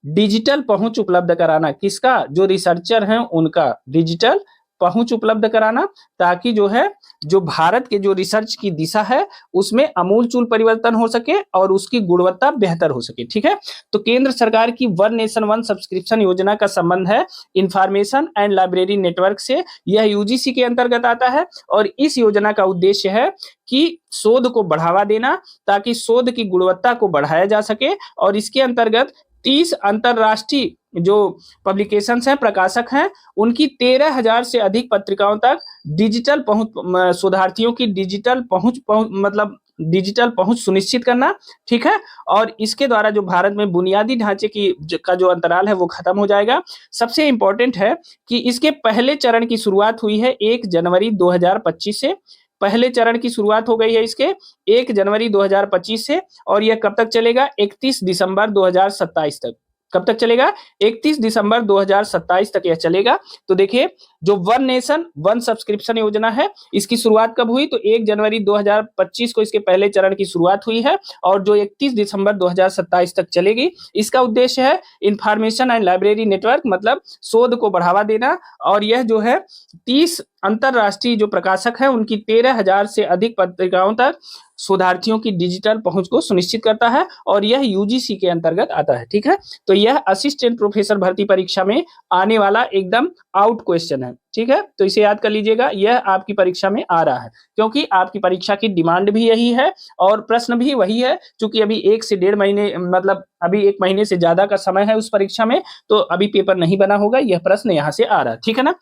डिजिटल पहुंच उपलब्ध कराना, किसका, जो रिसर्चर हैं उनका डिजिटल पहुंच उपलब्ध कराना, ताकि जो है जो भारत के जो रिसर्च की दिशा है उसमें अमूलचूल परिवर्तन हो सके और उसकी गुणवत्ता बेहतर हो सके। ठीक है, तो केंद्र सरकार की वन नेशन वन सब्सक्रिप्शन योजना का संबंध है इंफॉर्मेशन एंड लाइब्रेरी नेटवर्क से, यह यूजीसी के अंतर्गत आता है, और इस योजना का उद्देश्य है कि शोध को बढ़ावा देना, ताकि शोध की गुणवत्ता को बढ़ाया जा सके, और इसके अंतर्गत 30 अंतरराष्ट्रीय जो पब्लिकेशंस हैं, प्रकाशक हैं, उनकी 13,000 से अधिक पत्रिकाओं तक डिजिटल पहुंच, शोधार्थियों की डिजिटल पहुंच मतलब डिजिटल पहुंच सुनिश्चित करना। ठीक है, और इसके द्वारा जो भारत में बुनियादी ढांचे की का जो अंतराल है वो खत्म हो जाएगा। सबसे इंपॉर्टेंट है कि इसके पहले चरण की शुरुआत हुई है 1 जनवरी 2025 से, पहले चरण की शुरुआत हो गई है इसके 1 जनवरी 2025 से, और यह कब तक चलेगा, 31 दिसंबर 2027 तक। कब तक चलेगा, 31 दिसंबर 2027 तक यह चलेगा। तो देखिए जो वन नेशन वन सब्सक्रिप्शन योजना है, इसकी शुरुआत कब हुई, तो 1 जनवरी 2025 को इसके पहले चरण की शुरुआत हुई है, और जो 31 दिसंबर 2027 तक चलेगी। इसका उद्देश्य है इंफॉर्मेशन एंड लाइब्रेरी नेटवर्क, मतलब शोध को बढ़ावा देना, और यह जो है 30 अंतरराष्ट्रीय जो प्रकाशक हैं उनकी 13,000 से अधिक पत्रिकाओं तक शोधार्थियों की डिजिटल पहुंच को सुनिश्चित करता है, और यह यूजीसी के अंतर्गत आता है। ठीक है, तो यह असिस्टेंट प्रोफेसर भर्ती परीक्षा में आने वाला एकदम आउट क्वेश्चन है। है, ठीक है। तो इसे याद कर लीजिएगा, यह आपकी परीक्षा में आ रहा है, क्योंकि आपकी परीक्षा की डिमांड भी यही है और प्रश्न भी वही है। चूंकि अभी 1 से 1.5 महीने, मतलब अभी 1 महीने से ज्यादा का समय है उस परीक्षा में, तो अभी पेपर नहीं बना होगा, यह प्रश्न यहाँ से आ रहा है, ठीक है ना।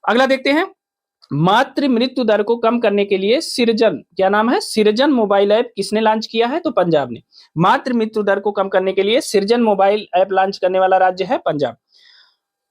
अगला देखते हैं, मातृ मृत्यु दर को कम करने के लिए सृजन, क्या नाम है, सृजन मोबाइल ऐप किसने लॉन्च किया है, तो पंजाब ने। मातृ मृत्यु दर को कम करने के लिए सृजन मोबाइल ऐप लॉन्च करने वाला राज्य है पंजाब।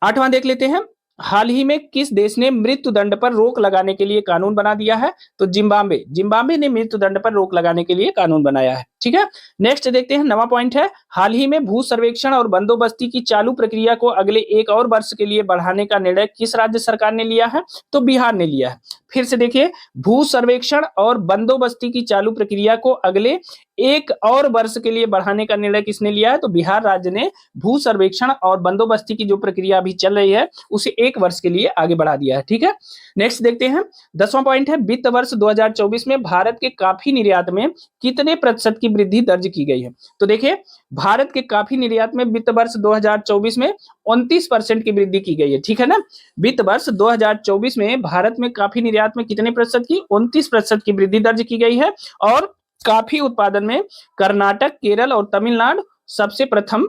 8वां देख लेते हैं, हाल ही में किस देश ने मृत्यु दंड पर रोक लगाने के लिए कानून बना दिया है, तो जिम्बाब्वे। जिम्बाब्वे ने मृत्यु दंड पर रोक लगाने के लिए कानून बनाया है, ठीक है। नेक्स्ट देखते हैं, 9वां पॉइंट है, हाल ही में भू सर्वेक्षण और बंदोबस्ती की चालू प्रक्रिया को अगले 1 और वर्ष के लिए बढ़ाने का निर्णय किस राज्य सरकार ने लिया है, तो बिहार ने लिया है। फिर से देखिए, भू सर्वेक्षण और बंदोबस्ती की चालू प्रक्रिया को अगले 1 और वर्ष के लिए बढ़ाने का निर्णय किसने लिया है, तो बिहार राज्य ने भू सर्वेक्षण और बंदोबस्ती की जो प्रक्रिया अभी चल रही है उसे 1 वर्ष के लिए आगे बढ़ा दिया है, ठीक है। नेक्स्ट देखते हैं, 10वां पॉइंट है, वित्त वर्ष 2024 में भारत के कॉफी निर्यात में कितने प्रतिशत की वृद्धि दर्ज की गई है, तो देखिए भारत के कॉफी निर्यात में वित्त वर्ष 2024 में 29% की वृद्धि की गई है, ठीक है ना। वित्त वर्ष 2024 में भारत में कॉफी निर्यात में कितने प्रतिशत की, 29% की वृद्धि दर्ज की गई है। और कॉफी उत्पादन में कर्नाटक, केरल और तमिलनाडु सबसे प्रथम,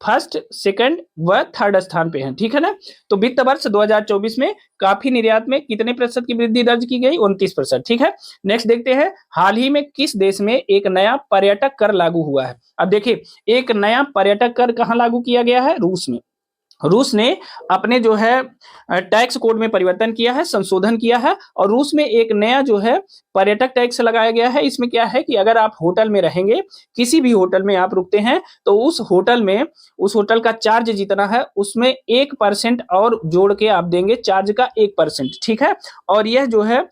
फर्स्ट, सेकंड व थर्ड स्थान पे हैं, ठीक है ना। तो वित्त वर्ष 2024 में कॉफी निर्यात में कितने प्रतिशत की वृद्धि दर्ज की गई, 29%, ठीक है। नेक्स्ट देखते हैं, हाल ही में किस देश में एक नया पर्यटक कर लागू हुआ है। अब देखिए, एक नया पर्यटक कर कहाँ लागू किया गया है, रूस में। रूस ने अपने जो है टैक्स कोड में परिवर्तन किया है, संशोधन किया है, और रूस में एक नया जो है पर्यटक टैक्स लगाया गया है। इसमें क्या है कि अगर आप होटल में रहेंगे, किसी भी होटल में आप रुकते हैं, तो उस होटल में, उस होटल का चार्ज जितना है उसमें 1% और जोड़ के आप देंगे, चार्ज का 1%, ठीक है। और यह जो है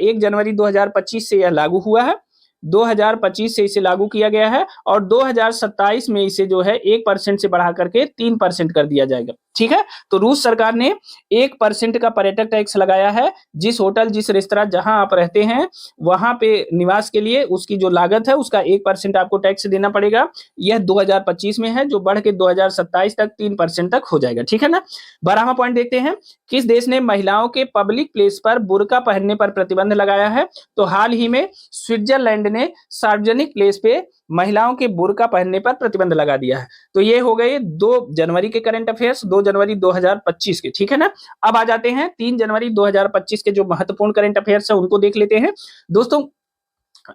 1 जनवरी 2025 से यह लागू हुआ है, 2025 से इसे लागू किया गया है, और 2027 में इसे जो है 1% से बढ़ा करके 3% कर दिया जाएगा, ठीक है। तो रूस सरकार ने 1% का पर्यटक टैक्स लगाया है। जिस होटल, जिस रेस्तरां जहां आप रहते हैं, वहां पे निवास के लिए उसकी जो लागत है उसका 1% आपको टैक्स देना पड़ेगा। यह 2025 में है, जो बढ़ के 2027 तक 3% तक हो जाएगा, ठीक है ना। 12वां पॉइंट देखते हैं, किस देश ने महिलाओं के पब्लिक प्लेस पर बुर्का पहनने पर प्रतिबंध लगाया है, तो हाल ही में स्विट्जरलैंड ने सार्वजनिक प्लेस पे महिलाओं के बुर्का पहनने पर प्रतिबंध लगा दिया है। तो ये हो गए 2 जनवरी के करंट अफेयर्स, 2 जनवरी 2025 के, ठीक है ना। अब आ जाते हैं 3 जनवरी 2025 के जो महत्वपूर्ण करंट अफेयर्स है उनको देख लेते हैं। दोस्तों,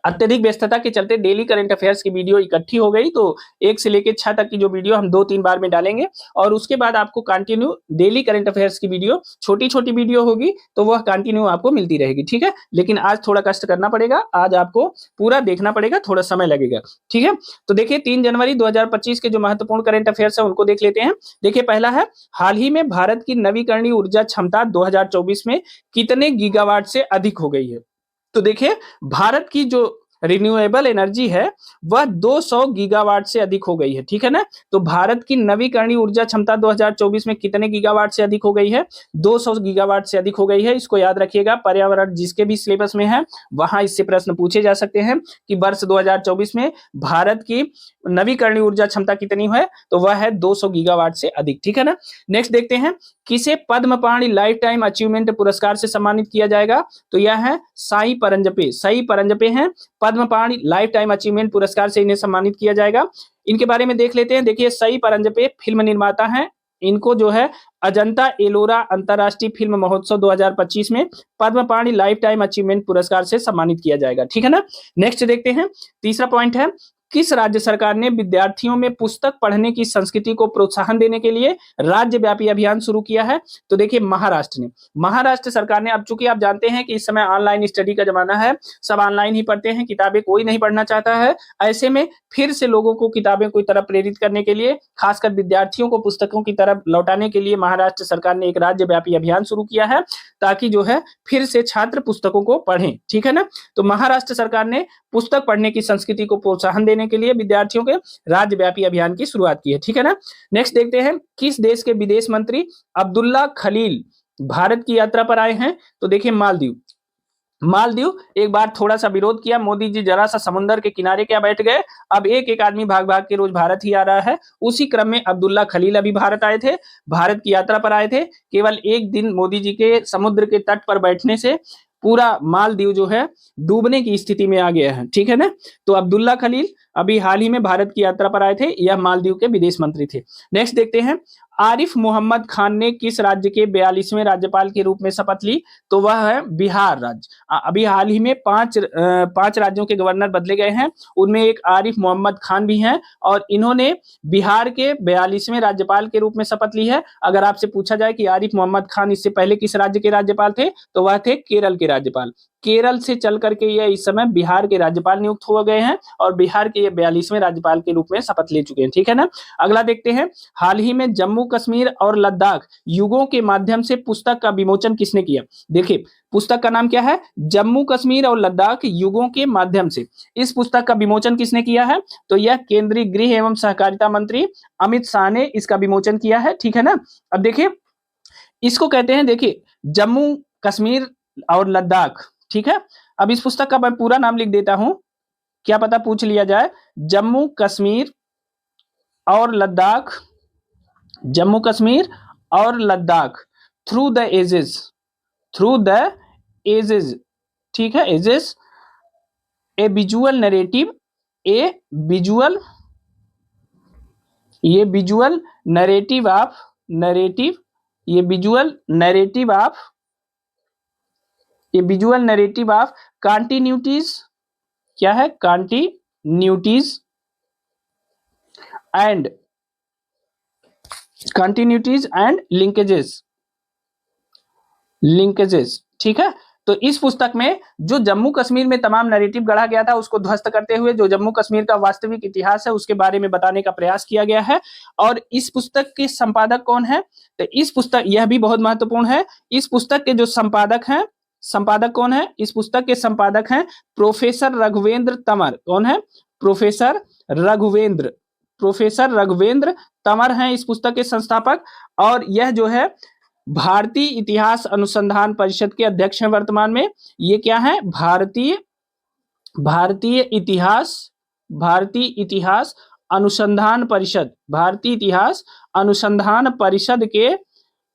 अत्यधिक व्यस्तता के चलते डेली करंट अफेयर्स की वीडियो इकट्ठी हो गई, तो 1 से लेकर 6 तक की जो वीडियो हम 2-3 बार में डालेंगे, और उसके बाद आपको कंटिन्यू डेली करंट अफेयर्स की वीडियो, छोटी-छोटी वीडियो होगी, तो वह कंटिन्यू आपको मिलती रहेगी, ठीक है। लेकिन आज थोड़ा कष्ट करना पड़ेगा, आज आपको पूरा देखना पड़ेगा, थोड़ा समय लगेगा, ठीक है। तो देखिए, 3 जनवरी 2025 के जो महत्वपूर्ण करंट अफेयर्स है उनको देख लेते हैं। देखिए, पहला है, हाल ही में भारत की नवीकरणीय ऊर्जा क्षमता 2024 में कितने गीगावाट से अधिक हो गई है। तो देखिए, भारत की जो रिन्यूएबल एनर्जी है वह 200 गीगावाट से अधिक हो गई है, ठीक है ना। तो भारत की नवीकरणीय ऊर्जा क्षमता 2024 में कितने गीगावाट से अधिक हो गई है, 200 गीगावाट से अधिक हो गई है। इसको याद रखिएगा, पर्यावरण जिसके भी सिलेबस में है वहां इससे प्रश्न पूछे जा सकते हैं कि वर्ष 2024 में भारत की नवीकरणीय ऊर्जा क्षमता कितनी है, तो वह है 200 गीगावाट से अधिक, ठीक है ना। नेक्स्ट देखते हैं, किसे पद्म पाणि लाइफ टाइम अचीवमेंट पुरस्कार से सम्मानित किया जाएगा, तो यह है साई परंजपे। साई परंजपे हैं, पद्म पाणि लाइफ टाइम अचीवमेंट पुरस्कार से इन्हें सम्मानित किया जाएगा। इनके बारे में देख लेते हैं। देखिए, साई परंजपे फिल्म निर्माता हैं, इनको जो है अजंता एलोरा अंतरराष्ट्रीय फिल्म महोत्सव 2025 में पद्म पाणि लाइफ टाइम अचीवमेंट पुरस्कार से सम्मानित किया जाएगा, ठीक है ना। नेक्स्ट देखते हैं, तीसरा पॉइंट है, किस राज्य सरकार ने विद्यार्थियों में पुस्तक पढ़ने की संस्कृति को प्रोत्साहन देने के लिए राज्यव्यापी अभियान शुरू किया है, तो देखिए महाराष्ट्र ने। महाराष्ट्र सरकार ने, अब चूंकि आप जानते हैं कि इस समय ऑनलाइन स्टडी का जमाना है, सब ऑनलाइन ही पढ़ते हैं, किताबें कोई नहीं पढ़ना चाहता है, ऐसे में फिर से लोगों को किताबें की तरफ प्रेरित करने के लिए, खासकर विद्यार्थियों को पुस्तकों की तरफ लौटाने के लिए महाराष्ट्र सरकार ने एक राज्यव्यापी अभियान शुरू किया है, ताकि जो है फिर से छात्र पुस्तकों को पढ़ें, ठीक है ना। तो महाराष्ट्र सरकार ने पुस्तक पढ़ने की संस्कृति को प्रोत्साहन देने के लिए विद्यार्थियों के राज्यव्यापी अभियान की शुरुआत की है, ठीक है ना। नेक्स्ट देखते हैं, किस देश के विदेश मंत्री अब्दुल्ला खलील भारत की यात्रा पर आए हैं, तो देखिए मालदीव। मालदीव एक बार थोड़ा सा विरोध किया, मोदी जी जरा सा समुद्र के किनारे क्या बैठ गए। अब एक एक आदमी भाग भाग के रोज भारत ही आ रहा है। उसी क्रम में अब्दुल्ला खलील अभी भारत आए थे, भारत की यात्रा पर आए थे। केवल एक दिन मोदी जी के समुद्र के तट पर बैठने से पूरा मालदीव जो है डूबने की स्थिति में आ गया है, ठीक है ना। तो अब्दुल्ला खलील अभी हाल ही में भारत की यात्रा पर आए थे, यह मालदीव के विदेश मंत्री थे। नेक्स्ट देखते हैं, आरिफ मोहम्मद खान ने किस राज्य के 42वें राज्यपाल के रूप में शपथ ली? तो वह है बिहार राज्य। अभी हाल ही में पांच राज्यों के गवर्नर बदले गए हैं, उनमें एक आरिफ मोहम्मद खान भी हैं और इन्होंने बिहार के 42वें राज्यपाल के रूप में शपथ ली है। अगर आपसे पूछा जाए कि आरिफ मोहम्मद खान इससे पहले किस राज्य के राज्यपाल थे, तो वह थे केरल के राज्यपाल। केरल से चल करके ये इस समय बिहार के राज्यपाल नियुक्त हो गए हैं और बिहार के ये 42वें राज्यपाल के रूप में शपथ ले चुके हैं, ठीक है ना। अगला देखते हैं, हाल ही में जम्मू कश्मीर और लद्दाख युगों के माध्यम से पुस्तक का विमोचन किसने किया? देखिए पुस्तक का नाम क्या है, जम्मू कश्मीर और लद्दाख युगों के माध्यम से। इस पुस्तक का विमोचन किसने किया है? तो यह केंद्रीय गृह एवं सहकारिता मंत्री अमित शाह ने इसका विमोचन किया है, ठीक है ना। अब देखिए इसको कहते हैं, देखिए जम्मू कश्मीर और लद्दाख, ठीक है। अब इस पुस्तक का मैं पूरा नाम लिख देता हूं, क्या पता पूछ लिया जाए। जम्मू कश्मीर और लद्दाख, जम्मू कश्मीर और Ladakh through the ages, through the ages, ठीक है, ages a visual narrative, a visual, ये विजुअल नरेटिव ऑफ, नरेटिव, ये विजुअल नरेटिव ऑफ, ये विजुअल नरेटिव ऑफ कॉन्टिन्यूटीज, क्या है, continuities and, continuities and linkages, linkages, ठीक है। तो इस पुस्तक में जो जम्मू कश्मीर में तमाम नैरेटिव गढ़ा गया था उसको ध्वस्त करते हुए जो जम्मू कश्मीर का वास्तविक इतिहास है उसके बारे में बताने का प्रयास किया गया है। और इस पुस्तक के संपादक कौन है? तो इस पुस्तक, यह भी बहुत महत्वपूर्ण है, इस पुस्तक के जो संपादक हैं, संपादक कौन है? इस पुस्तक के संपादक हैं प्रोफेसर रघुवेंद्र तंवर। कौन है? प्रोफेसर रघुवेंद्र, प्रोफेसर रघुवेंद्र तंवर हैं इस पुस्तक के संस्थापक। और यह जो है भारतीय इतिहास अनुसंधान परिषद के अध्यक्ष हैं वर्तमान में। ये क्या है? भारतीय, भारतीय इतिहास, भारतीय इतिहास अनुसंधान परिषद, भारतीय इतिहास अनुसंधान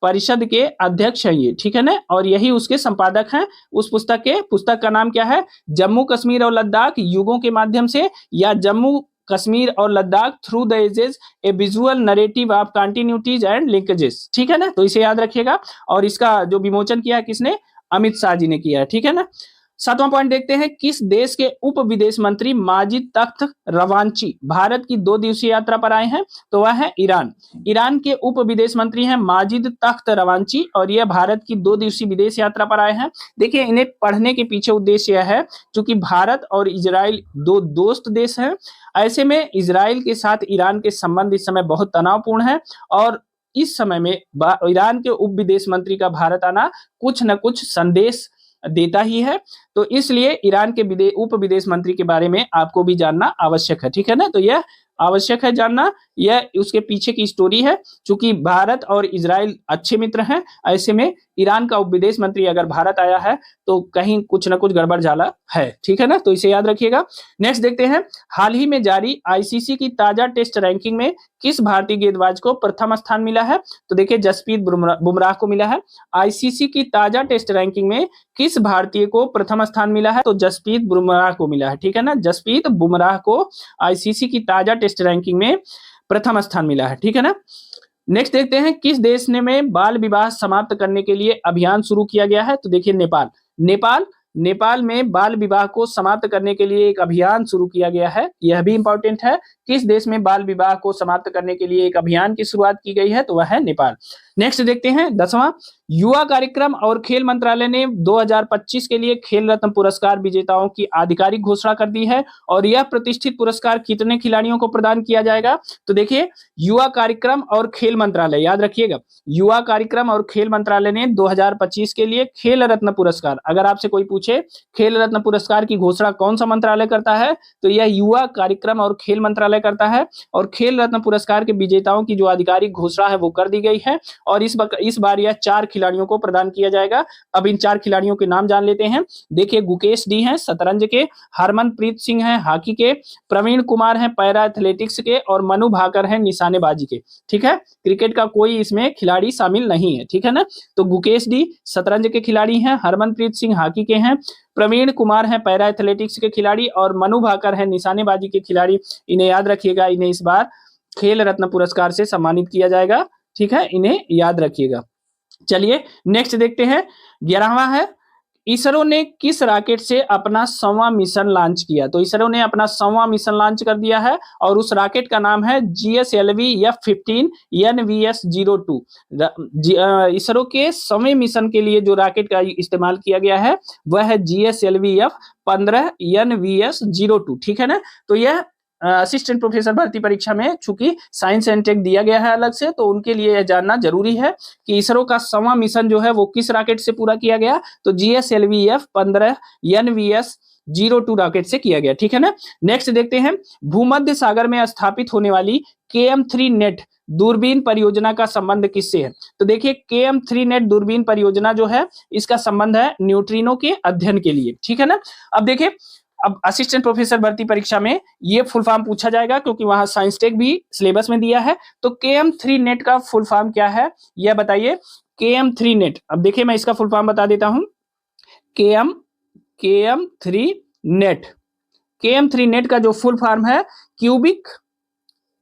परिषद के अध्यक्ष हैं ये, ठीक है ना। और यही उसके संपादक हैं उस पुस्तक के। पुस्तक का नाम क्या है? जम्मू कश्मीर और लद्दाख युगों के माध्यम से, या जम्मू कश्मीर और Ladakh through the ages a visual narrative of continuities and linkages, ठीक है ना। तो इसे याद रखिएगा। और इसका जो विमोचन किया है किसने? अमित शाह जी ने किया है, ठीक है ना। सातवां पॉइंट देखते हैं, किस देश के उप विदेश मंत्री माजिद तख्त रवांची भारत की 2 दिवसीय यात्रा पर आए हैं? तो वह है ईरान। ईरान के उप विदेश मंत्री हैं माजिद तख्त रवांची और यह भारत की 2 दिवसीय विदेश यात्रा पर आए हैं। देखिए इन्हें पढ़ने के पीछे उद्देश्य यह है, क्योंकि भारत और इजराइल 2 दोस्त देश हैं, ऐसे में इजराइल के साथ ईरान के संबंध इस समय बहुत तनावपूर्ण है और इस समय में ईरान के उप विदेश मंत्री का भारत आना कुछ न कुछ संदेश देता ही है। तो इसलिए ईरान के उप विदेश मंत्री के बारे में आपको भी जानना आवश्यक है, ठीक है ना। तो यह आवश्यक है जानना, यह उसके पीछे की स्टोरी है। चूंकि भारत और इजराइल अच्छे मित्र हैं, ऐसे में ईरान का उप विदेश मंत्री अगर भारत आया है तो कहीं कुछ ना कुछ गड़बड़ झाला है, ठीक है ना। तो इसे याद रखिएगा। नेक्स्ट देखते हैं, हाल ही में जारी आईसीसी की ताजा टेस्ट रैंकिंग में किस भारतीय गेंदबाज को प्रथम स्थान मिला है? तो देखिए जसप्रीत बुमराह को मिला है। आईसीसी की ताजा टेस्ट रैंकिंग में किस भारतीय को प्रथम स्थान मिला है? तो जसप्रीत बुमराह को मिला है, ठीक है ना। जसप्रीत बुमराह को आईसीसी की ताजा टेस्ट रैंकिंग में प्रथम स्थान मिला है, ठीक है ना। नेक्स्ट देखते हैं, किस देश ने में बाल विवाह समाप्त करने के लिए अभियान शुरू किया गया है? तो देखिए नेपाल। नेपाल में बाल विवाह को समाप्त करने के लिए एक अभियान शुरू किया गया है, यह भी इंपॉर्टेंट है। किस देश में बाल विवाह को समाप्त करने के लिए एक अभियान की शुरुआत की गई है? तो वह है नेपाल। नेक्स्ट देखते हैं 10वां, युवा कार्यक्रम और खेल मंत्रालय ने 2025 के लिए खेल रत्न पुरस्कार विजेताओं की आधिकारिक घोषणा कर दी है। और यह प्रतिष्ठित पुरस्कार कितने खिलाड़ियों को प्रदान किया जाएगा? तो देखिए युवा कार्यक्रम और खेल मंत्रालय, याद रखिएगा, युवा कार्यक्रम और खेल मंत्रालय ने 2025 के लिए खेल रत्न पुरस्कार, अगर आपसे कोई पूछे खेल रत्न पुरस्कार की घोषणा कौन सा मंत्रालय करता है, तो यह युवा कार्यक्रम और खेल मंत्रालय करता है। और खेल रत्न पुरस्कार के विजेताओं की जो आधिकारिक घोषणा है वो कर दी गई है। और इस बार यह 4 खिलाड़ियों को प्रदान किया जाएगा। अब इन 4 खिलाड़ियों के नाम जान लेते हैं। देखिए, गुकेश डी हैं शतरंज के, हरमनप्रीत सिंह हैं हॉकी के, प्रवीण कुमार हैं पैरा एथलेटिक्स के और मनु भाकर हैं निशानेबाजी के। ठीक है, क्रिकेट का कोई इसमें खिलाड़ी शामिल नहीं है। ठीक है ना, तो गुकेश डी शतरंज के खिलाड़ी हैं, हरमनप्रीत सिंह हॉकी के हैं, प्रवीण कुमार हैं पैरा एथलेटिक्स के खिलाड़ी और मनु भाकर हैं निशानेबाजी के खिलाड़ी। इन्हें याद रखिएगा, इन्हें इस बार खेल रत्न पुरस्कार से सम्मानित किया जाएगा। ठीक है, इन्हें याद रखिएगा। चलिए नेक्स्ट देखते हैं। 11वां है, इसरो ने किस रॉकेट से अपना 100वां मिशन लॉन्च किया? तो इसरो ने अपना 100वां मिशन लॉन्च कर दिया है और उस रॉकेट का नाम है GSLV F-15 NVS-02। इसरो के 100वें मिशन के लिए जो रॉकेट का इस्तेमाल किया गया है वह है GSLV F-15 NVS-02। ठीक है ना, तो यह असिस्टेंट प्रोफेसर भर्ती परीक्षा में चूंकि साइंस एंड टेक दिया गया है अलग से, तो उनके लिए यह जानना जरूरी है कि इसरो का 100वां मिशन जो है वो किस रॉकेट से पूरा किया गया। तो GSLV F-15 NVS-02 रॉकेट से किया गया। ठीक है ना, नेक्स्ट देखते हैं। भूमध्य सागर में स्थापित होने वाली KM3 नेट दूरबीन परियोजना का संबंध किससे है? तो देखिए, KM3 नेट दूरबीन परियोजना जो है इसका संबंध है न्यूट्रिनो के अध्ययन के लिए। ठीक है ना, अब देखिए, अब असिस्टेंट प्रोफेसर भर्ती परीक्षा में ये फुल फॉर्म पूछा जाएगा क्योंकि वहां साइंस टेक भी सिलेबस में दिया है। तो KM3 नेट का फुल फॉर्म क्या है यह बताइए। KM3 नेट, अब देखिए मैं इसका फुल फॉर्म बता देता हूं। KM3 नेट, KM3 नेट का जो फुल फॉर्म है क्यूबिक,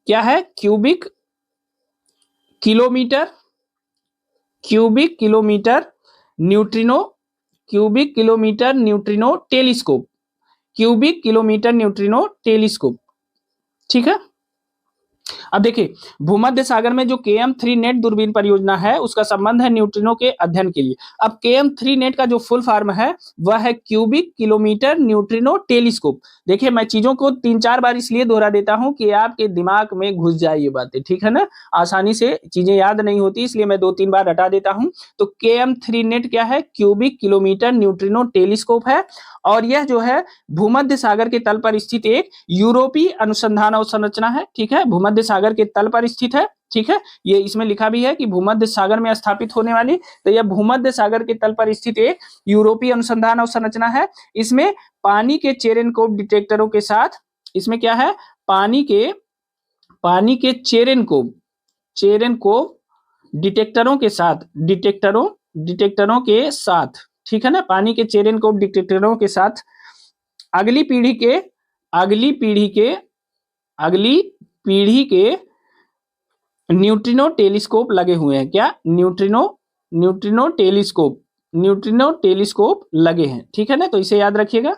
क्या है? Cubic kilometre neutrino, cubic kilometre neutrino telescope, cubic kilometre neutrino telescope. ठीक है, अब देखिए, भूमध्य सागर में जो KM3 नेट दूरबीन परियोजना है उसका संबंध है न्यूट्रिनो के अध्ययन के लिए। अब KM3 नेट का जो फुल फॉर्म है वह है क्यूबिक किलोमीटर न्यूट्रिनो टेलीस्कोप। देखिए, मैं चीजों को 3-4 बार इसलिए दोहरा देता हूं कि आपके दिमाग में घुस जाए ये बातें। ठीक है ना, आसानी से चीजें याद नहीं होती, इसलिए मैं 2-3 बार हटा देता हूं। तो KM3 नेट क्या है? क्यूबिक किलोमीटर न्यूट्रिनो टेलीस्कोप है और यह जो है भूमध्य सागर के तल पर स्थित एक यूरोपीय अनुसंधान अवसंरचना है। ठीक है, भूमध्य सागर के तल पर स्थित है। ठीक है, ये इसमें लिखा भी है कि भूमध्य सागर में स्थापित होने वाली, तो यह भूमध्य सागर के तल पर स्थित एक यूरोपीय अनुसंधान अवसंरचना है। इसमें पानी के चेरेनकोव डिटेक्टरों के साथ, इसमें क्या है? पानी के चेरेनकोव डिटेक्टरों के साथ, डिटेक्टरों के साथ, ठीक है ना, पानी के चेरेनकोव डिटेक्टरों के साथ अगली पीढ़ी के न्यूट्रिनो टेलीस्कोप लगे हुए हैं। क्या? न्यूट्रिनो टेलीस्कोप लगे हैं। ठीक है ना, तो इसे याद रखिएगा।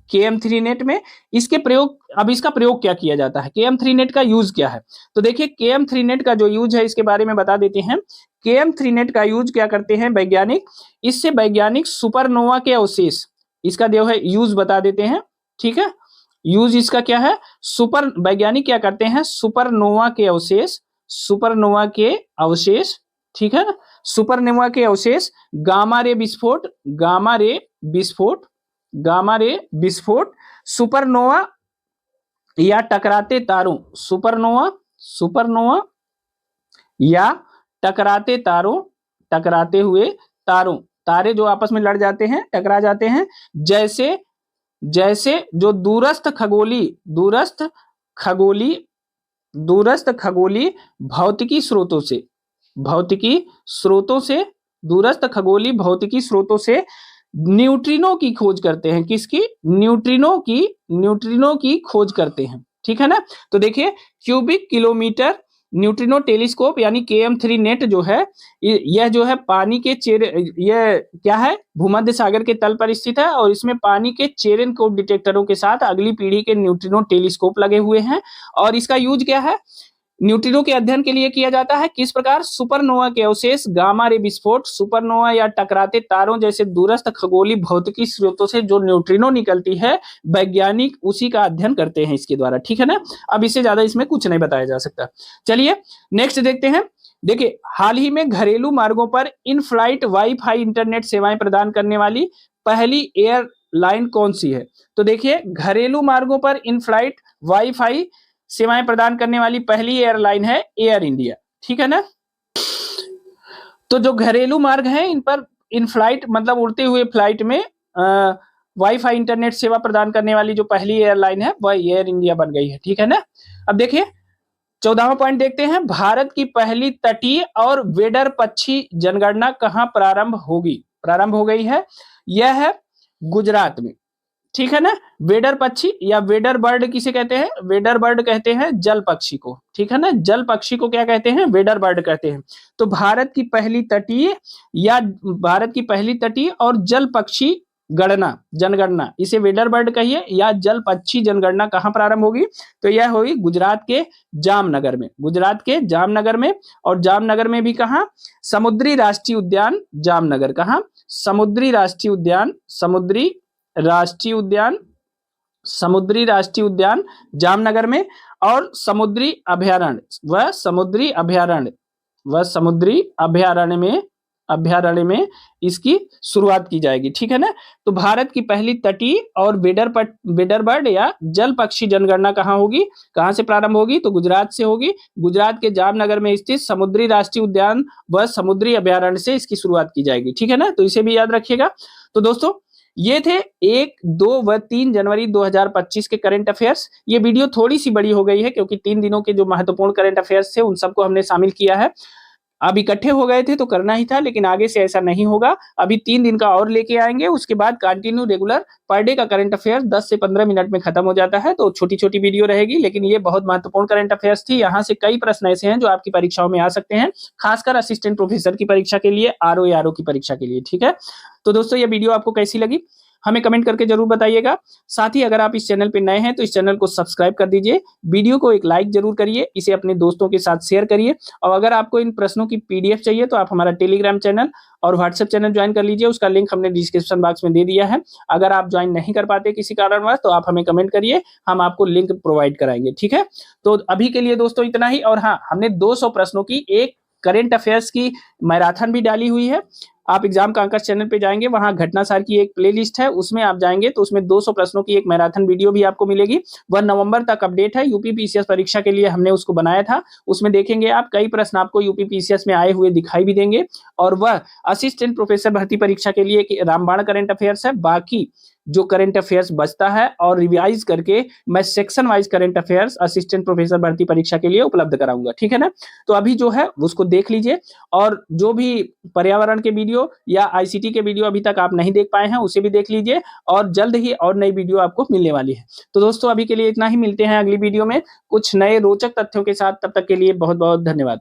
KM3 नेट में इसका प्रयोग क्या किया जाता है? KM3 नेट का यूज क्या है? तो देखिए, KM3 नेट का जो यूज है इसके बारे में बता देते हैं। KM3 नेट का यूज क्या करते हैं वैज्ञानिक? इससे वैज्ञानिक सुपरनोवा के अवशेष, इसका जो है यूज बता देते हैं। ठीक है, यूज इसका क्या है? वैज्ञानिक क्या करते हैं? सुपरनोवा के अवशेष, ठीक है ना, सुपरनोवा के अवशेष, गामा रे विस्फोट, सुपरनोवा या टकराते तारों, सुपरनोवा या टकराते हुए तारे जो आपस में लड़ जाते हैं, टकरा जाते हैं, जैसे जो दूरस्थ खगोली भौतिकी स्रोतों से न्यूट्रिनो की खोज करते हैं। किसकी? न्यूट्रिनो की खोज करते हैं। ठीक है ना, तो देखिए, क्यूबिक किलोमीटर न्यूट्रिनो टेलीस्कोप यानी KM3 नेट जो है, यह जो है पानी के यह क्या है? भूमध्य सागर के तल पर स्थित है और इसमें पानी के चेरेनकोव डिटेक्टरों के साथ अगली पीढ़ी के न्यूट्रिनो टेलीस्कोप लगे हुए हैं। और इसका यूज क्या है? न्यूट्रिनो के अध्ययन के लिए किया जाता है। किस प्रकार? सुपरनोवा के अवशेष, गामा रे विस्फोट, सुपरनोवा या टकराते तारों जैसे दूरस्थ खगोलीय भौतिकी स्रोतों से जो न्यूट्रिनो निकलती है, वैज्ञानिक उसी का अध्ययन करते हैं इसके द्वारा। ठीक है ना, अब इससे ज्यादा इसमें कुछ नहीं बताया जा सकता। चलिए नेक्स्ट देखते हैं। देखिए, हाल ही में घरेलू मार्गों पर इन फ्लाइट वाईफाई इंटरनेट सेवाएं प्रदान करने वाली पहली एयरलाइन कौन सी है? तो देखिए, घरेलू मार्गों पर इन फ्लाइट वाईफाई सेवाएं प्रदान करने वाली पहली एयरलाइन है एयर इंडिया। ठीक है ना, तो जो घरेलू मार्ग हैं इन पर इन फ्लाइट मतलब उड़ते हुए फ्लाइट में वाईफाई इंटरनेट सेवा प्रदान करने वाली जो पहली एयरलाइन है वह एयर इंडिया बन गई है, ठीक है ना। अब देखिए 14वां पॉइंट देखते हैं, भारत की पहली तटीय और वेडर पक्षी जनगणना कहाँ प्रारंभ होगी? प्रारंभ हो गई है, यह है गुजरात में, ठीक है ना। वेडर पक्षी या वेडर बर्ड किसे कहते हैं? वेडर बर्ड कहते हैं जल पक्षी को, ठीक है ना। जल पक्षी को क्या कहते हैं? वेडर बर्ड कहते हैं। तो भारत की पहली तटीय या भारत की पहली तटीय और जल पक्षी गणना जनगणना, इसे वेडर बर्ड कहिए या जल पक्षी जनगणना कहाँ प्रारंभ होगी? तो यह होगी गुजरात के जामनगर में, गुजरात के जामनगर में। और जामनगर में भी कहाँ? समुद्री राष्ट्रीय उद्यान जामनगर। कहाँ? समुद्री राष्ट्रीय उद्यान, समुद्री राष्ट्रीय उद्यान, समुद्री राष्ट्रीय उद्यान जामनगर में। और समुद्री अभयारण्य व समुद्री अभयारण्य व समुद्री अभयारण्य में इसकी शुरुआत की जाएगी, ठीक है ना। तो भारत की पहली तटीय और वेडर बर्ड या जल पक्षी जनगणना कहाँ होगी? कहाँ से प्रारंभ होगी? तो गुजरात से होगी। गुजरात के जामनगर में स्थित समुद्री राष्ट्रीय उद्यान व समुद्री अभयारण्य से इसकी शुरुआत की जाएगी, ठीक है ना। तो इसे भी याद रखिएगा। तो दोस्तों ये थे 1, 2 व 3 जनवरी 2025 के करंट अफेयर्स। ये वीडियो थोड़ी सी बड़ी हो गई है क्योंकि 3 दिनों के जो महत्वपूर्ण करंट अफेयर्स थे उन सबको हमने शामिल किया है। अब इकट्ठे हो गए थे तो करना ही था, लेकिन आगे से ऐसा नहीं होगा। अभी 3 दिन का और लेके आएंगे, उसके बाद कंटिन्यू रेगुलर पर डे का करंट अफेयर 10 से 15 मिनट में खत्म हो जाता है। तो छोटी-छोटी वीडियो रहेगी, लेकिन ये बहुत महत्वपूर्ण करंट अफेयर्स थी। यहाँ से कई प्रश्न ऐसे हैं जो आपकी परीक्षाओं में आ सकते हैं, खासकर असिस्टेंट प्रोफेसर की परीक्षा के लिए, आरओ की परीक्षा के लिए, ठीक है। तो दोस्तों ये वीडियो आपको कैसी लगी हमें कमेंट करके जरूर बताइएगा। साथ ही अगर आप इस चैनल पे नए हैं तो इस चैनल को सब्सक्राइब कर दीजिए, वीडियो को एक लाइक जरूर करिए, इसे अपने दोस्तों के साथ शेयर करिए। और अगर आपको इन प्रश्नों की पीडीएफ चाहिए तो आप हमारा टेलीग्राम चैनल और व्हाट्सएप चैनल ज्वाइन कर लीजिए, उसका लिंक हमने डिस्क्रिप्शन बॉक्स में दे दिया है। अगर आप ज्वाइन नहीं कर पाते किसी कारणवश तो आप हमें कमेंट करिए, हम आपको लिंक प्रोवाइड कराएंगे, ठीक है। तो अभी के लिए दोस्तों इतना ही। और हाँ, हमने 200 प्रश्नों की एक करंट अफेयर्स की मैराथन भी डाली हुई है। आप एग्जाम कांकर चैनल पे जाएंगे, वहां घटनासार की एक प्लेलिस्ट है, उसमें आप जाएंगे तो उसमें 200 प्रश्नों की एक मैराथन वीडियो भी आपको मिलेगी। वह नवंबर तक अपडेट है, यूपी पीसीएस परीक्षा के लिए हमने उसको बनाया था। उसमें देखेंगे आप कई प्रश्न आपको यूपी पीसीएस में आए हुए दिखाई भी देंगे। और वह असिस्टेंट प्रोफेसर भर्ती परीक्षा के लिए एक रामबाण करंट अफेयर्स है। बाकी जो करंट अफेयर्स बचता है और रिवाइज करके मैं section wise current affairs assistant professor भर्ती परीक्षा के लिए उपलब्ध कराऊंगा, ठीक है ना। तो अभी जो है उसको देख लीजिए। और जो भी पर्यावरण के वीडियो या आईसीटी के वीडियो अभी तक आप नहीं देख पाए हैं उसे भी देख लीजिए, और जल्द ही और नई वीडियो आपको मिलने वाली है। तो दोस्तों अभी के लिए इतना ही, मिलते हैं अगली वीडियो में कुछ नए रोचक तथ्यों के साथ। तब तक के लिए बहुत बहुत धन्यवाद।